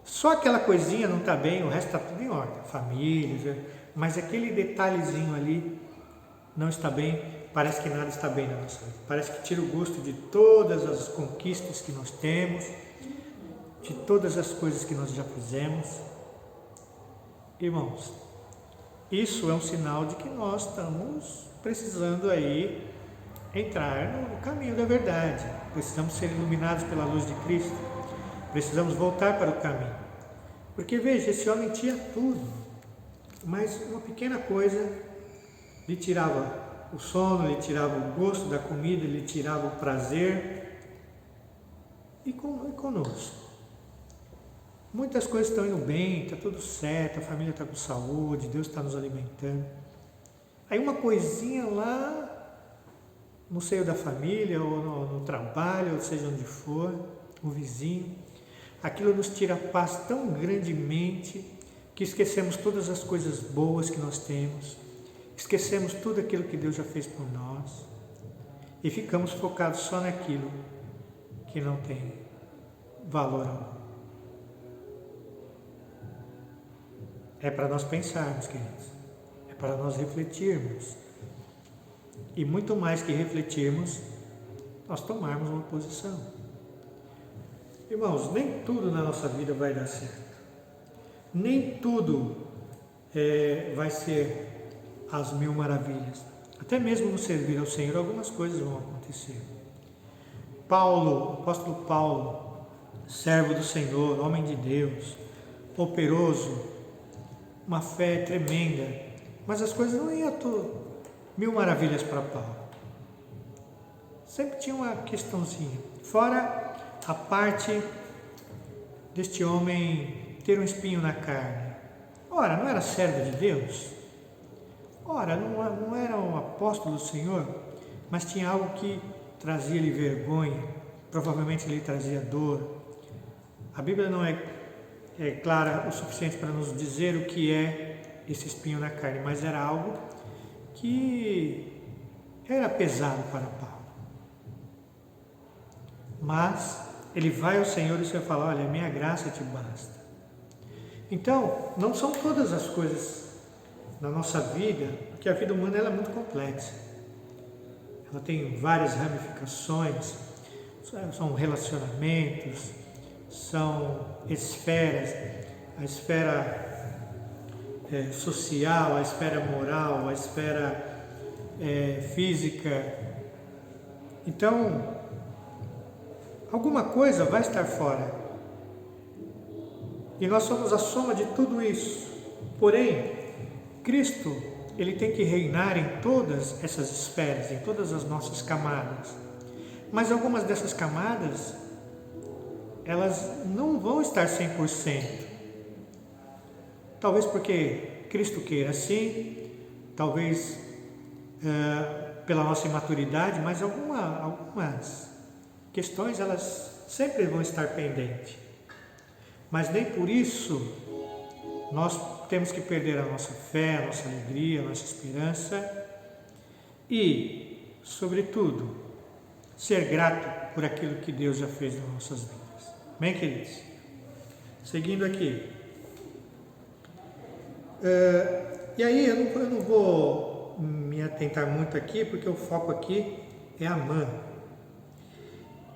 só aquela coisinha não está bem, o resto está tudo em ordem, família, mas aquele detalhezinho ali não está bem, parece que nada está bem na nossa vida. Parece que tira o gosto de todas as conquistas que nós temos, de todas as coisas que nós já fizemos. Irmãos, isso é um sinal de que nós estamos precisando aí entrar no caminho da verdade. Precisamos ser iluminados pela luz de Cristo. Precisamos voltar para o caminho. Porque veja, esse homem tinha tudo, mas uma pequena coisa lhe tirava o sono, lhe tirava o gosto da comida, lhe tirava o prazer. E conosco? Muitas coisas estão indo bem, está tudo certo, a família está com saúde, Deus está nos alimentando. Aí uma coisinha lá no seio da família, ou no trabalho, ou seja onde for, o vizinho, aquilo nos tira a paz tão grandemente que esquecemos todas as coisas boas que nós temos, esquecemos tudo aquilo que Deus já fez por nós e ficamos focados só naquilo que não tem valor algum. É para nós pensarmos, queridos, é para nós refletirmos. E muito mais que refletirmos, nós tomarmos uma posição. Irmãos, nem tudo na nossa vida vai dar certo. Nem tudo vai ser as mil maravilhas. Até mesmo no servir ao Senhor, algumas coisas vão acontecer. Paulo, o apóstolo Paulo, servo do Senhor, homem de Deus, operoso, uma fé tremenda, mas as coisas não iam mil maravilhas para Paulo. Sempre tinha uma questãozinha. Fora a parte deste homem ter um espinho na carne. Ora, não era servo de Deus? Ora, não era um apóstolo do Senhor? Mas tinha algo que trazia-lhe vergonha, provavelmente lhe trazia dor. A Bíblia não é clara o suficiente para nos dizer o que é esse espinho na carne, mas era algo que era pesado para Paulo. Mas ele vai ao Senhor e o Senhor fala: olha, minha graça te basta. Então, não são todas as coisas na nossa vida, porque a vida humana ela é muito complexa. Ela tem várias ramificações, são relacionamentos, são esferas, a esfera social, a esfera moral, a esfera física. Então, alguma coisa vai estar fora. E nós somos a soma de tudo isso. Porém, Cristo, Ele tem que reinar em todas essas esferas, em todas as nossas camadas. Mas algumas dessas camadas, elas não vão estar 100%. Talvez porque Cristo queira assim, talvez pela nossa imaturidade, mas algumas questões elas sempre vão estar pendentes. Mas nem por isso nós temos que perder a nossa fé, a nossa alegria, a nossa esperança e, sobretudo, ser grato por aquilo que Deus já fez nas nossas vidas. Amém, queridos? Seguindo aqui. E aí eu não vou me atentar muito aqui, porque o foco aqui é Amã.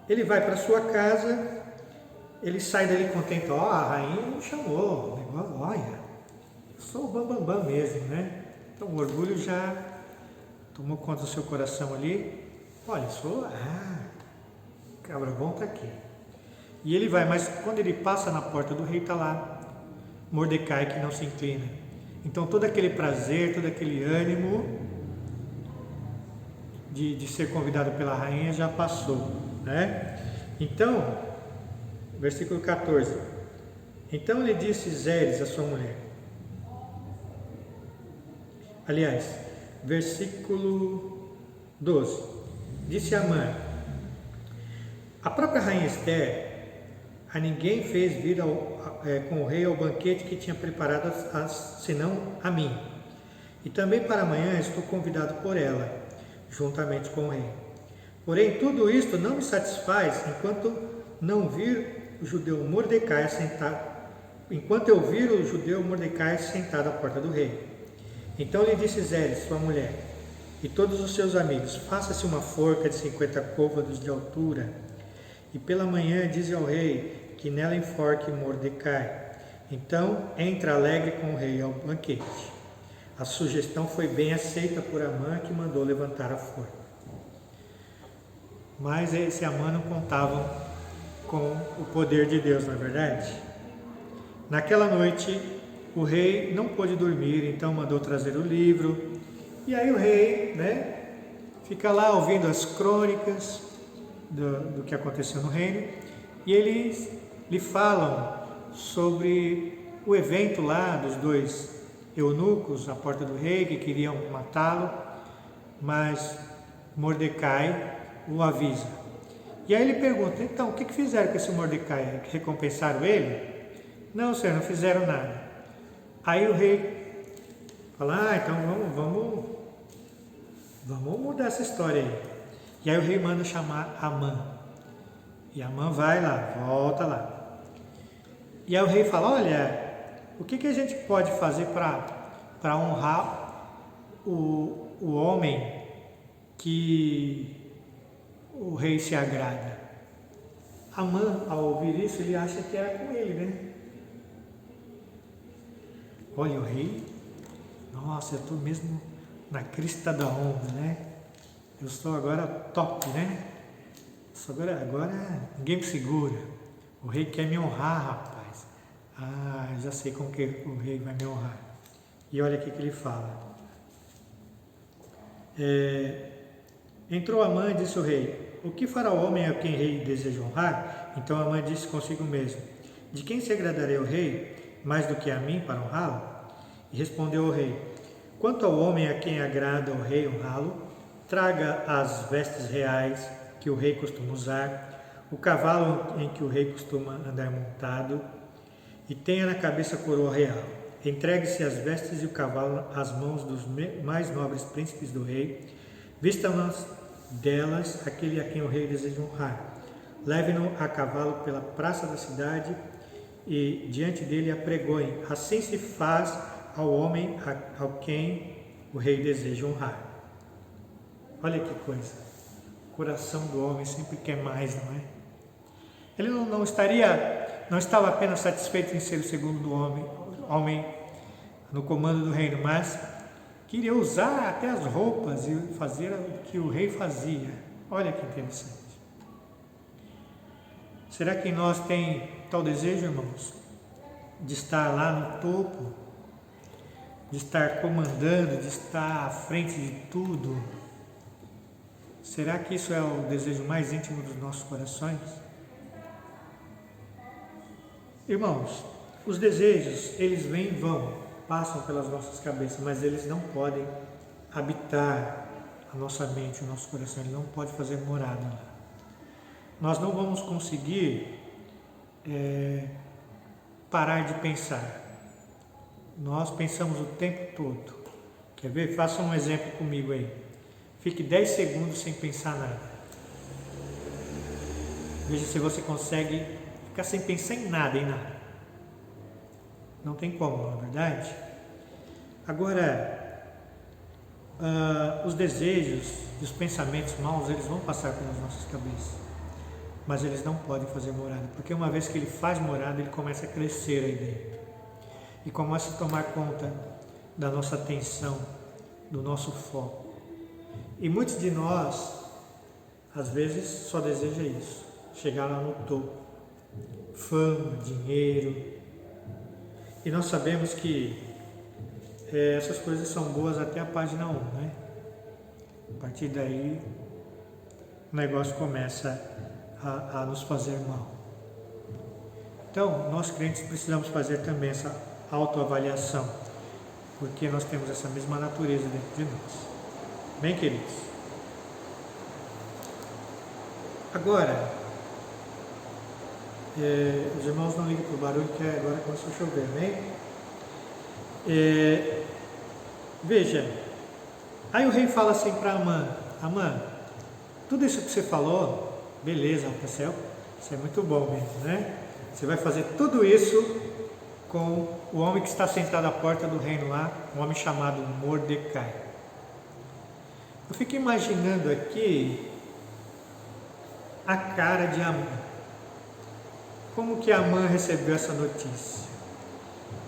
Ele vai para sua casa, ele sai dali contente: ó, a rainha me chamou, olha, eu sou o bambambam mesmo, né? Então o orgulho já tomou conta do seu coração ali. Olha, cabra bom está aqui. E ele vai, mas quando ele passa na porta do rei, está lá Mordecai que não se inclina. Então todo aquele prazer, todo aquele ânimo de ser convidado pela rainha já passou, né? Então, versículo 14. Então lhe disse Zeres, a sua mulher. Aliás, versículo 12. Disse Amã: a própria rainha Esther a ninguém fez vir com o rei ao banquete que tinha preparado senão a mim. E também para amanhã estou convidado por ela, juntamente com o rei. Porém, tudo isto não me satisfaz enquanto não vir o judeu Mordecai sentado, enquanto eu vir o judeu Mordecai sentado à porta do rei. Então lhe disse Zeres, sua mulher, e todos os seus amigos: faça-se uma forca de 50 côvados de altura, e pela manhã dize ao rei que nela enforque Mordecai. Então entra alegre com o rei ao banquete. A sugestão foi bem aceita por Amã, que mandou levantar a forca. Mas esse Amã não contava com o poder de Deus, não é verdade? Naquela noite, o rei não pôde dormir, então mandou trazer o livro. E aí o rei, fica lá ouvindo as crônicas do que aconteceu no reino. E eles lhe falam sobre o evento lá dos 2 eunucos à porta do rei que queriam matá-lo, mas Mordecai o avisa. E aí ele pergunta, então, o que fizeram com esse Mordecai? Recompensaram ele? Não, senhor, não fizeram nada. Aí o rei fala, então vamos mudar essa história aí. E aí o rei manda chamar Amã. E Amã vai lá, volta lá. E aí o rei fala, olha, o que a gente pode fazer para honrar o homem que o rei se agrada? Amã, ao ouvir isso, ele acha que era com ele, né? Olha, o rei, nossa, eu estou mesmo na crista da onda, né? Eu estou agora top, né? Agora ninguém me segura. O rei quer me honrar, rapaz. Eu já sei como que o rei vai me honrar. E olha o que ele fala. Entrou Amã e disse ao rei, o que fará o homem a quem o rei deseja honrar? Então Amã disse consigo mesmo, de quem se agradaria o rei, mais do que a mim, para honrá-lo? E respondeu o rei, quanto ao homem a quem agrada o rei honrá-lo, traga as vestes reais que o rei costuma usar, o cavalo em que o rei costuma andar montado, e tenha na cabeça a coroa real. Entregue-se as vestes e o cavalo às mãos dos mais nobres príncipes do rei, vistam-nas delas aquele a quem o rei deseja honrar. Leve-no a cavalo pela praça da cidade e diante dele apregoem. Assim se faz ao homem ao quem o rei deseja honrar. Olha que coisa. O coração do homem sempre quer mais, não é? Ele não estava apenas satisfeito em ser o segundo do homem no comando do reino, mas queria usar até as roupas e fazer o que o rei fazia. Olha que interessante. Será que nós tem tal desejo, irmãos? De estar lá no topo, de estar comandando, de estar à frente de tudo? Será que isso é o desejo mais íntimo dos nossos corações? Irmãos, os desejos, eles vêm e vão, passam pelas nossas cabeças, mas eles não podem habitar a nossa mente, o nosso coração, ele não pode fazer morada lá. Nós não vamos conseguir parar de pensar. Nós pensamos o tempo todo. Quer ver? Faça um exemplo comigo aí. Fique 10 segundos sem pensar nada. Veja se você consegue ficar sem pensar em nada, Não tem como, não é verdade? Agora, os desejos e os pensamentos maus, eles vão passar pelas nossas cabeças, mas eles não podem fazer morada, porque uma vez que ele faz morada, ele começa a crescer aí dentro e começa a tomar conta da nossa atenção, do nosso foco. E muitos de nós, às vezes, só deseja isso, chegar lá no topo, fama, dinheiro. E nós sabemos que essas coisas são boas até a página 1, né? A partir daí, o negócio começa a nos fazer mal. Então, nós crentes precisamos fazer também essa autoavaliação, porque nós temos essa mesma natureza dentro de nós. Bem, queridos? Agora, os irmãos não ligam para o barulho, que agora começou a chover, né? Veja, aí o rei fala assim para Amã, tudo isso que você falou, beleza, isso é muito bom mesmo, né? Você vai fazer tudo isso com o homem que está sentado à porta do reino lá, um homem chamado Mordecai. Eu fico imaginando aqui a cara de Amã. Como que Amã recebeu essa notícia?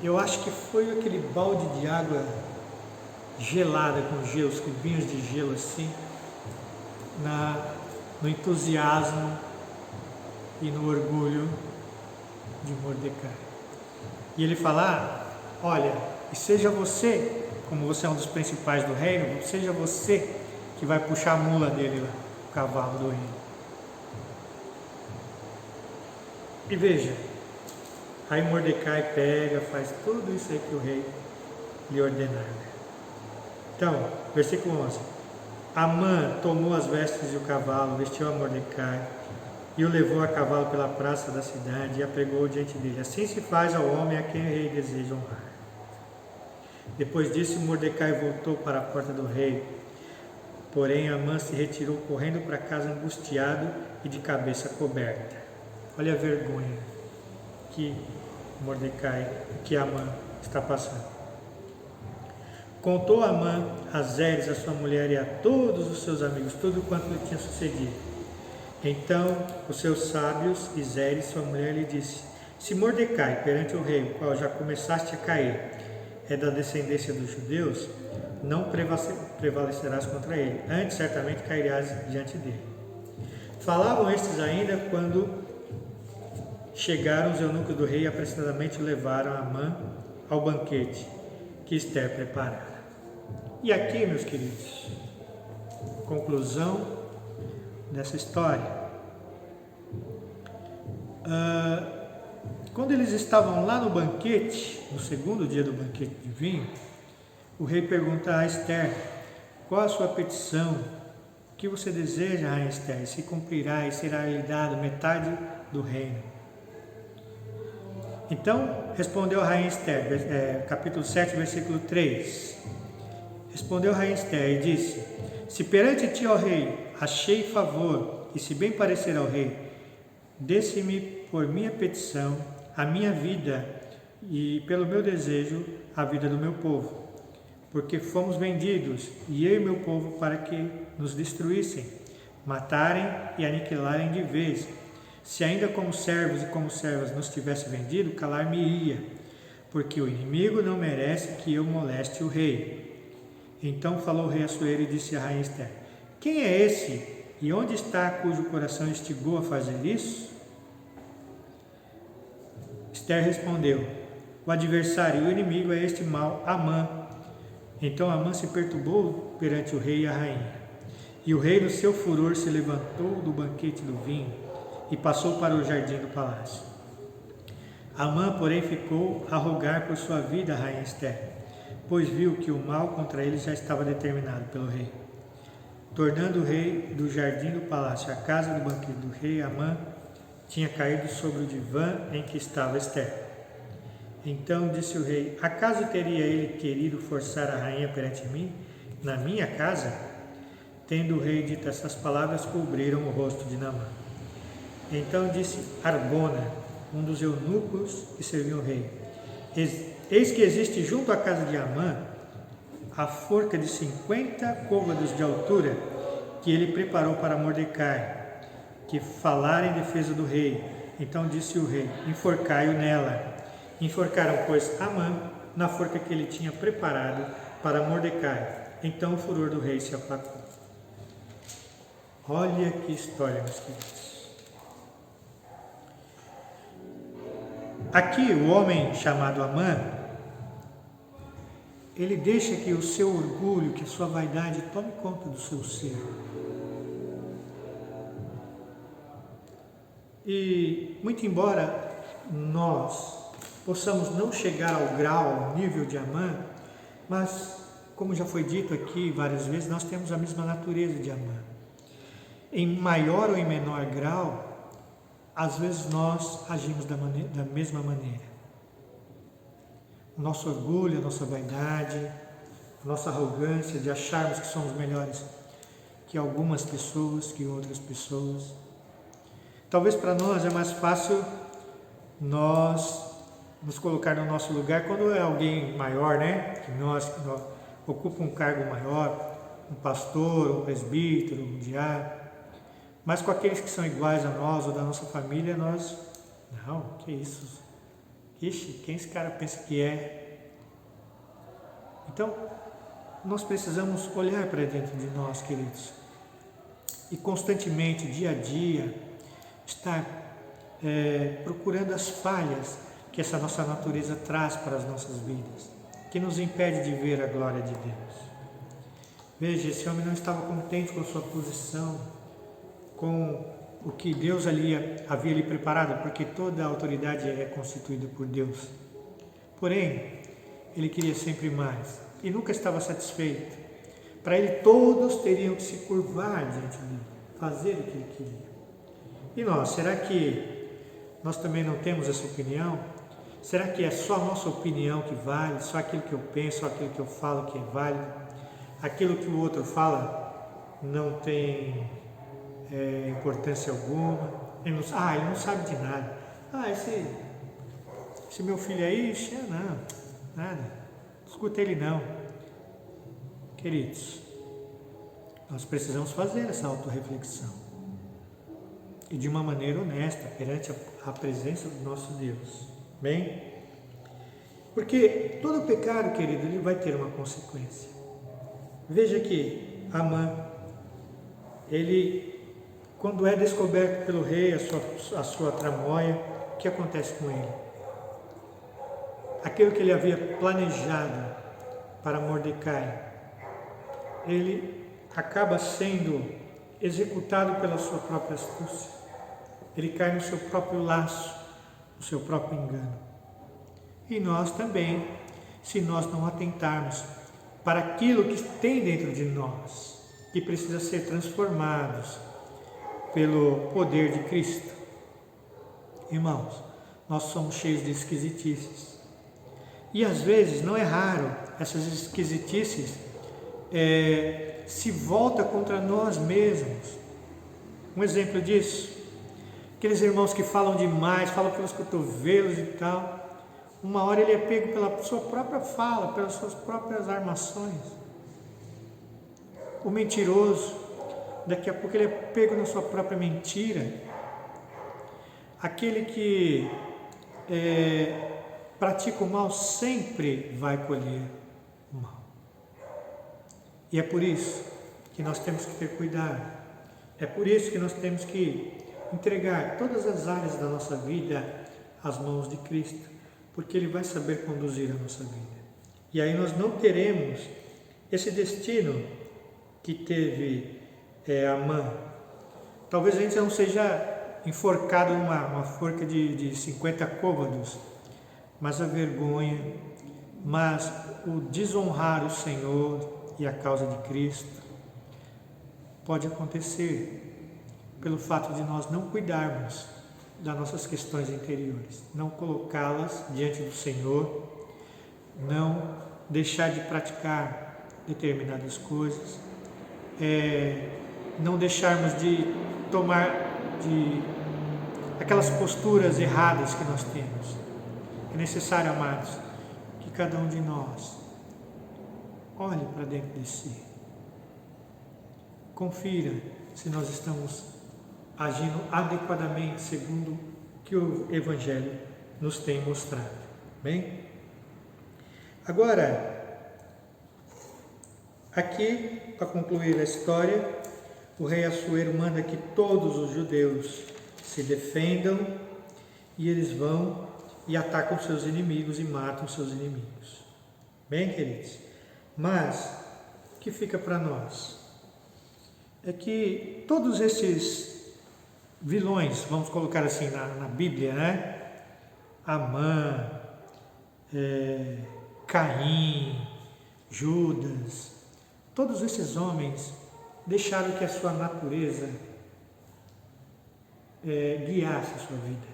Eu acho que foi aquele balde de água gelada com gelo, os cubinhos de gelo assim, no entusiasmo e no orgulho de Mordecai. E ele fala, olha, e seja você, como você é um dos principais do reino, seja você que vai puxar a mula dele lá, o cavalo do reino. E veja, aí Mordecai pega, faz tudo isso aí que o rei lhe ordenar. Então, versículo 11. Amã tomou as vestes e o cavalo, vestiu a Mordecai e o levou a cavalo pela praça da cidade e a pregou diante dele. Assim se faz ao homem a quem o rei deseja honrar. Depois disso, Mordecai voltou para a porta do rei. Porém, Amã se retirou correndo para casa angustiado e de cabeça coberta. Olha a vergonha que Mordecai, que Amã está passando. Contou Amã a Zeres, a sua mulher, e a todos os seus amigos, tudo quanto lhe tinha sucedido. Então, os seus sábios e Zeres, sua mulher, lhe disse: se Mordecai, perante o rei, o qual já começaste a cair, é da descendência dos judeus, não prevalecerás contra ele, antes certamente cairás diante dele. Falavam estes ainda quando chegaram os eunucos do rei e apressadamente levaram Amã ao banquete que Esther preparara. E aqui, meus queridos, conclusão dessa história. Quando eles estavam lá no banquete, no segundo dia do banquete de vinho, o rei pergunta a Esther: qual a sua petição? O que você deseja, rainha Esther? E se cumprirá e será lhe dado metade do reino. Então, respondeu a rainha Esther, capítulo 7, versículo 3. Respondeu a rainha Esther e disse: se perante ti, ó rei, achei favor, e se bem parecer ao rei, desse-me por minha petição a minha vida e pelo meu desejo a vida do meu povo, porque fomos vendidos, e eu e meu povo, para que nos destruíssem, matarem e aniquilarem de vez. Se ainda como servos e como servas nos tivesse vendido, calar-me-ia, porque o inimigo não merece que eu moleste o rei. Então falou o rei Assuero e disse à rainha Esther: quem é esse e onde está cujo coração instigou a fazer isso? Esther respondeu: o adversário e o inimigo é este mau Amã. Então Amã se perturbou perante o rei e a rainha. E o rei, no seu furor, se levantou do banquete do vinho e passou para o jardim do palácio. Amã, porém, ficou a rogar por sua vida a rainha Esther, pois viu que o mal contra ele já estava determinado pelo rei. Tornando o rei do jardim do palácio à casa do banquete do rei, Amã tinha caído sobre o divã em que estava Esther. Então disse o rei: acaso teria ele querido forçar a rainha perante mim, na minha casa? Tendo o rei dito essas palavras, cobriram o rosto de Naamã. Então disse Arbona, um dos eunucos que serviam o rei: eis que existe junto à casa de Amã a forca de 50 côvados de altura que ele preparou para Mordecai, que falara em defesa do rei. Então disse o rei: enforcai-o nela. Enforcaram, pois, Amã na forca que ele tinha preparado para Mordecai. Então o furor do rei se aplacou. Olha que história, meus queridos. Aqui o homem chamado Amã, ele deixa que o seu orgulho, que a sua vaidade tome conta do seu ser. E muito embora nós possamos não chegar ao grau, ao nível de Amã, mas, como já foi dito aqui várias vezes, nós temos a mesma natureza de Amã. Em maior ou em menor grau, às vezes nós agimos da mesma maneira. O nosso orgulho, a nossa vaidade, a nossa arrogância de acharmos que somos melhores que algumas pessoas, que outras pessoas. Talvez para nós é mais fácil nós nos colocar no nosso lugar quando é alguém maior, né? Que nós ocupa um cargo maior, um pastor, um presbítero, um diácono. Mas com aqueles que são iguais a nós ou da nossa família, nós... Não, que isso? Ixi, quem esse cara pensa que é? Então, nós precisamos olhar para dentro de nós, queridos. e constantemente, dia a dia, estar procurando as falhas que essa nossa natureza traz para as nossas vidas, que nos impede de ver a glória de Deus. Veja, esse homem não estava contente com a sua posição, com o que Deus havia lhe preparado, porque toda a autoridade é constituída por Deus. Porém, ele queria sempre mais e nunca estava satisfeito. Para ele, todos teriam que se curvar diante dele, fazer o que ele queria. E nós, será que nós também não temos essa opinião? Será que é só a nossa opinião que vale, só aquilo que eu penso, só aquilo que eu falo que é válido? Aquilo que o outro fala não tem importância alguma? Ele não sabe de nada. Esse meu filho aí, não, nada, não escuta ele não. Queridos, nós precisamos fazer essa autorreflexão e de uma maneira honesta, perante a presença do nosso Deus. Bem? Porque todo pecado, querido, ele vai ter uma consequência. Veja que Amã, ele, quando é descoberto pelo rei a sua tramóia, o que acontece com ele? Aquilo que ele havia planejado para Mordecai, ele acaba sendo executado pela sua própria astúcia. Ele cai no seu próprio laço, no seu próprio engano. E nós também, se nós não atentarmos para aquilo que tem dentro de nós, que precisa ser transformados pelo poder de Cristo. Irmãos, nós somos cheios de esquisitices. E às vezes, não é raro, essas esquisitices se voltam contra nós mesmos. Um exemplo disso, aqueles irmãos que falam demais, falam pelos cotovelos e tal. Uma hora ele é pego pela sua própria fala, pelas suas próprias armações. O mentiroso, daqui a pouco ele é pego na sua própria mentira. Aquele que pratica o mal sempre vai colher o mal. E é por isso que nós temos que ter cuidado. É por isso que nós temos que entregar todas as áreas da nossa vida às mãos de Cristo, porque Ele vai saber conduzir a nossa vida. E aí nós não teremos esse destino que teve Amã. Talvez a gente não seja enforcado numa forca de 50 côvados, mas a vergonha, mas o desonrar o Senhor e a causa de Cristo pode acontecer pelo fato de nós não cuidarmos das nossas questões interiores, não colocá-las diante do Senhor, não deixar de praticar determinadas coisas, não deixarmos de tomar aquelas posturas erradas que nós temos. É necessário, amados, que cada um de nós olhe para dentro de si, confira se nós estamos agindo adequadamente segundo o que o Evangelho nos tem mostrado. Bem? Agora, aqui, para concluir a história, o rei Assuero manda que todos os judeus se defendam e eles vão e atacam seus inimigos e matam seus inimigos. Bem, queridos? Mas, o que fica para nós? É que todos esses vilões, vamos colocar assim na Bíblia, né? Amã, Caim, Judas, todos esses homens deixaram que a sua natureza guiasse a sua vida,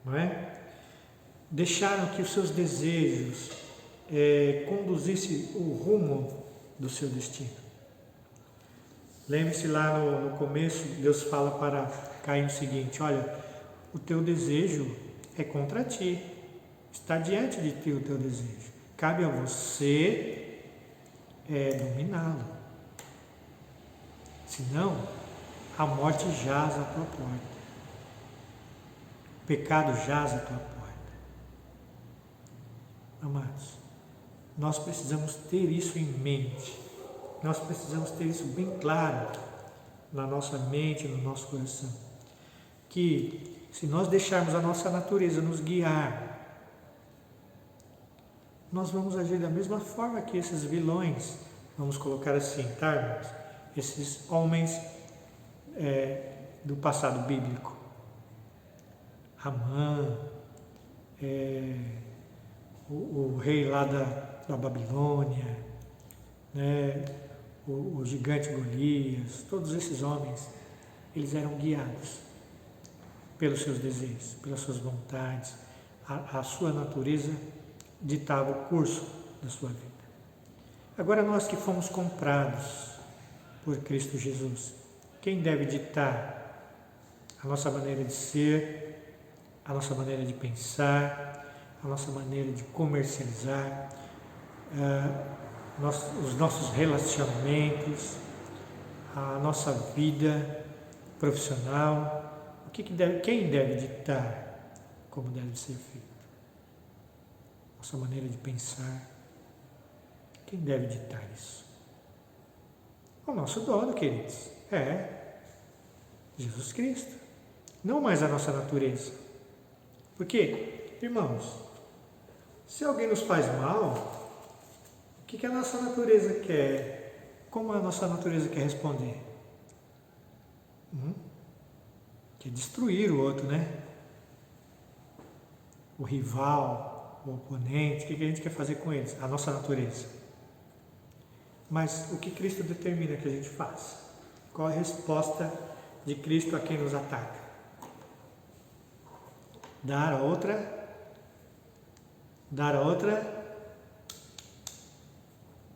não é? Deixaram que os seus desejos conduzissem o rumo do seu destino. Lembre-se lá no começo, Deus fala para Caim o seguinte: olha, o teu desejo é contra ti, está diante de ti o teu desejo, cabe a você dominá-lo, senão a morte jaz à tua porta, o pecado jaz à tua porta. Amados, nós precisamos ter isso em mente. Nós precisamos ter isso bem claro na nossa mente, no nosso coração. Que se nós deixarmos a nossa natureza nos guiar, nós vamos agir da mesma forma que esses vilões, vamos colocar assim, tá, irmãos? Esses homens do passado bíblico. Amã, o rei lá da Babilônia, né? O gigante Golias, todos esses homens, eles eram guiados pelos seus desejos, pelas suas vontades. A sua natureza ditava o curso da sua vida. Agora nós que fomos comprados por Cristo Jesus, quem deve ditar a nossa maneira de ser, a nossa maneira de pensar, a nossa maneira de comercializar, os nossos relacionamentos, a nossa vida profissional, quem deve ditar como deve ser feito? Nossa maneira de pensar, quem deve ditar isso? O nosso dono, queridos, Jesus Cristo, não mais a nossa natureza. Porque, irmãos, se alguém nos faz mal, o que a nossa natureza quer? Como a nossa natureza quer responder? Quer destruir o outro, né? O rival, o oponente, o que a gente quer fazer com eles? A nossa natureza. Mas o que Cristo determina que a gente faça? Qual a resposta de Cristo a quem nos ataca? Dar a outra?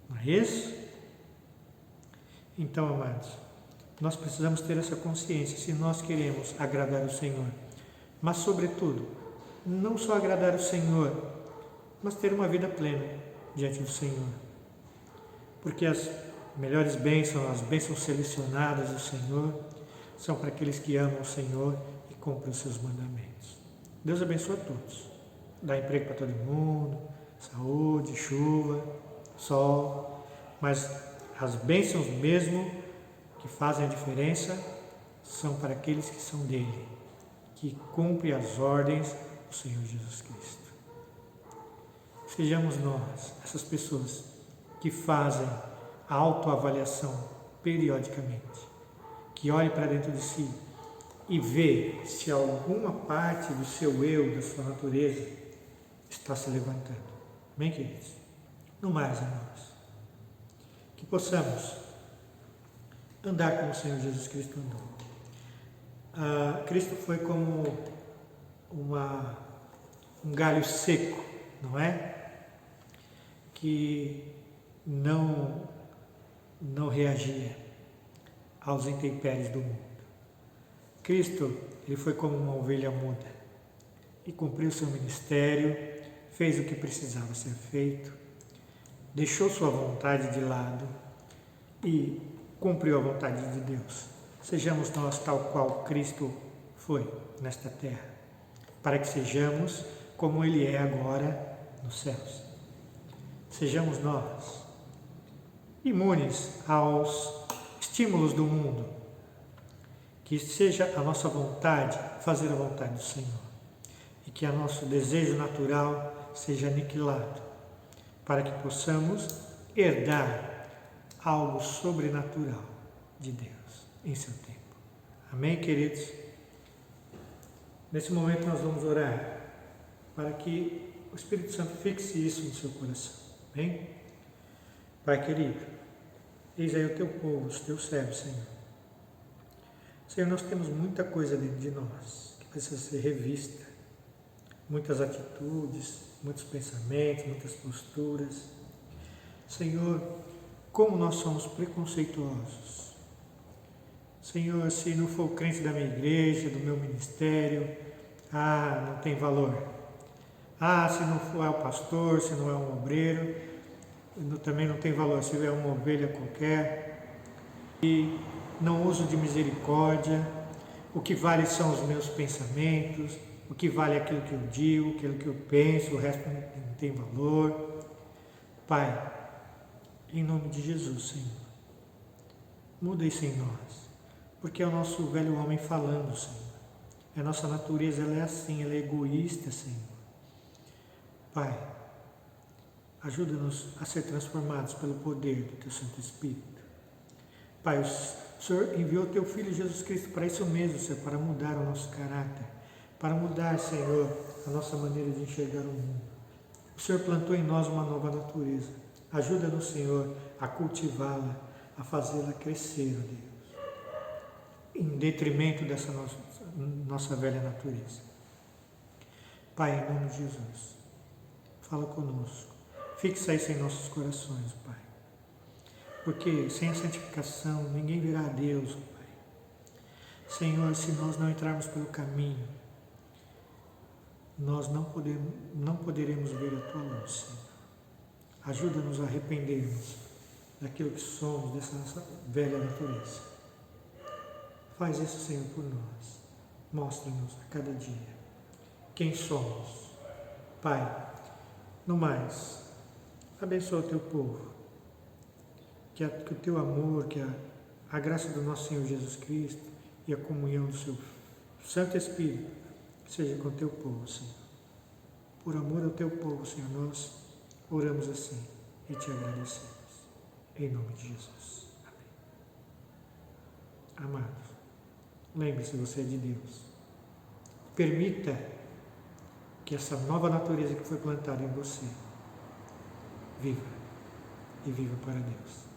Não é isso? Então, amados, nós precisamos ter essa consciência se nós queremos agradar o Senhor. Mas, sobretudo, não só agradar o Senhor, mas ter uma vida plena diante do Senhor. Porque as melhores bênçãos, as bênçãos selecionadas do Senhor, são para aqueles que amam o Senhor e cumprem os seus mandamentos. Deus abençoa a todos. Dá emprego para todo mundo, saúde, chuva, sol. Mas as bênçãos mesmo que fazem a diferença são para aqueles que são dele, que cumprem as ordens do Senhor Jesus Cristo. Sejamos nós, essas pessoas que fazem a autoavaliação periodicamente, que olhem para dentro de si e vê se alguma parte do seu eu, da sua natureza, está se levantando. Amém, queridos? No mais, irmãos, que possamos andar como o Senhor Jesus Cristo andou. Cristo foi como um galho seco, não é? Que não reagia aos intempéries do mundo. Cristo, ele foi como uma ovelha muda e cumpriu seu ministério, fez o que precisava ser feito, deixou sua vontade de lado e cumpriu a vontade de Deus. Sejamos nós tal qual Cristo foi nesta terra, para que sejamos como Ele é agora nos céus. Sejamos nós imunes aos estímulos do mundo, que seja a nossa vontade fazer a vontade do Senhor e que o nosso desejo natural seja aniquilado, para que possamos herdar algo sobrenatural de Deus em seu tempo. Amém, queridos? Nesse momento nós vamos orar para que o Espírito Santo fixe isso no seu coração. Amém? Pai querido, eis aí o teu povo, os teus servos, Senhor. Senhor, nós temos muita coisa dentro de nós que precisa ser revista. Muitas atitudes, muitos pensamentos, muitas posturas. Senhor, como nós somos preconceituosos. Senhor, se não for crente da minha igreja, do meu ministério, não tem valor. Se não for o pastor, se não é um obreiro, também não tem valor. Se é uma ovelha qualquer, e não uso de misericórdia, o que vale são os meus pensamentos, o que vale é aquilo que eu digo, aquilo que eu penso, o resto não tem valor. Pai, em nome de Jesus, Senhor, muda isso em nós. porque é o nosso velho homem falando, Senhor. A nossa natureza, ela é assim, ela é egoísta, Senhor. Pai, ajuda-nos a ser transformados pelo poder do Teu Santo Espírito. Pai, o Senhor enviou Teu Filho Jesus Cristo para isso mesmo, Senhor, para mudar o nosso caráter, para mudar, Senhor, a nossa maneira de enxergar o mundo. O Senhor plantou em nós uma nova natureza. Ajuda-nos, Senhor, a cultivá-la, a fazê-la crescer, ó Deus, em detrimento dessa nossa velha natureza. Pai, em nome de Jesus, fala conosco. Fixa isso em nossos corações, Pai. Porque sem a santificação ninguém verá a Deus, Pai. Senhor, se nós não entrarmos pelo caminho, nós não poderemos ver a Tua luz, Senhor. Ajuda-nos a arrependermos daquilo que somos, dessa nossa velha natureza. Faz isso, Senhor, por nós. Mostra-nos a cada dia quem somos. Pai, no mais, abençoa o Teu povo. Que o Teu amor, que a graça do nosso Senhor Jesus Cristo e a comunhão do Seu Santo Espírito seja com o Teu povo, Senhor. Por amor ao Teu povo, Senhor, nós oramos assim e Te agradecemos. Em nome de Jesus. Amém. Amados, lembre-se, você é de Deus. Permita que essa nova natureza que foi plantada em você viva e viva para Deus.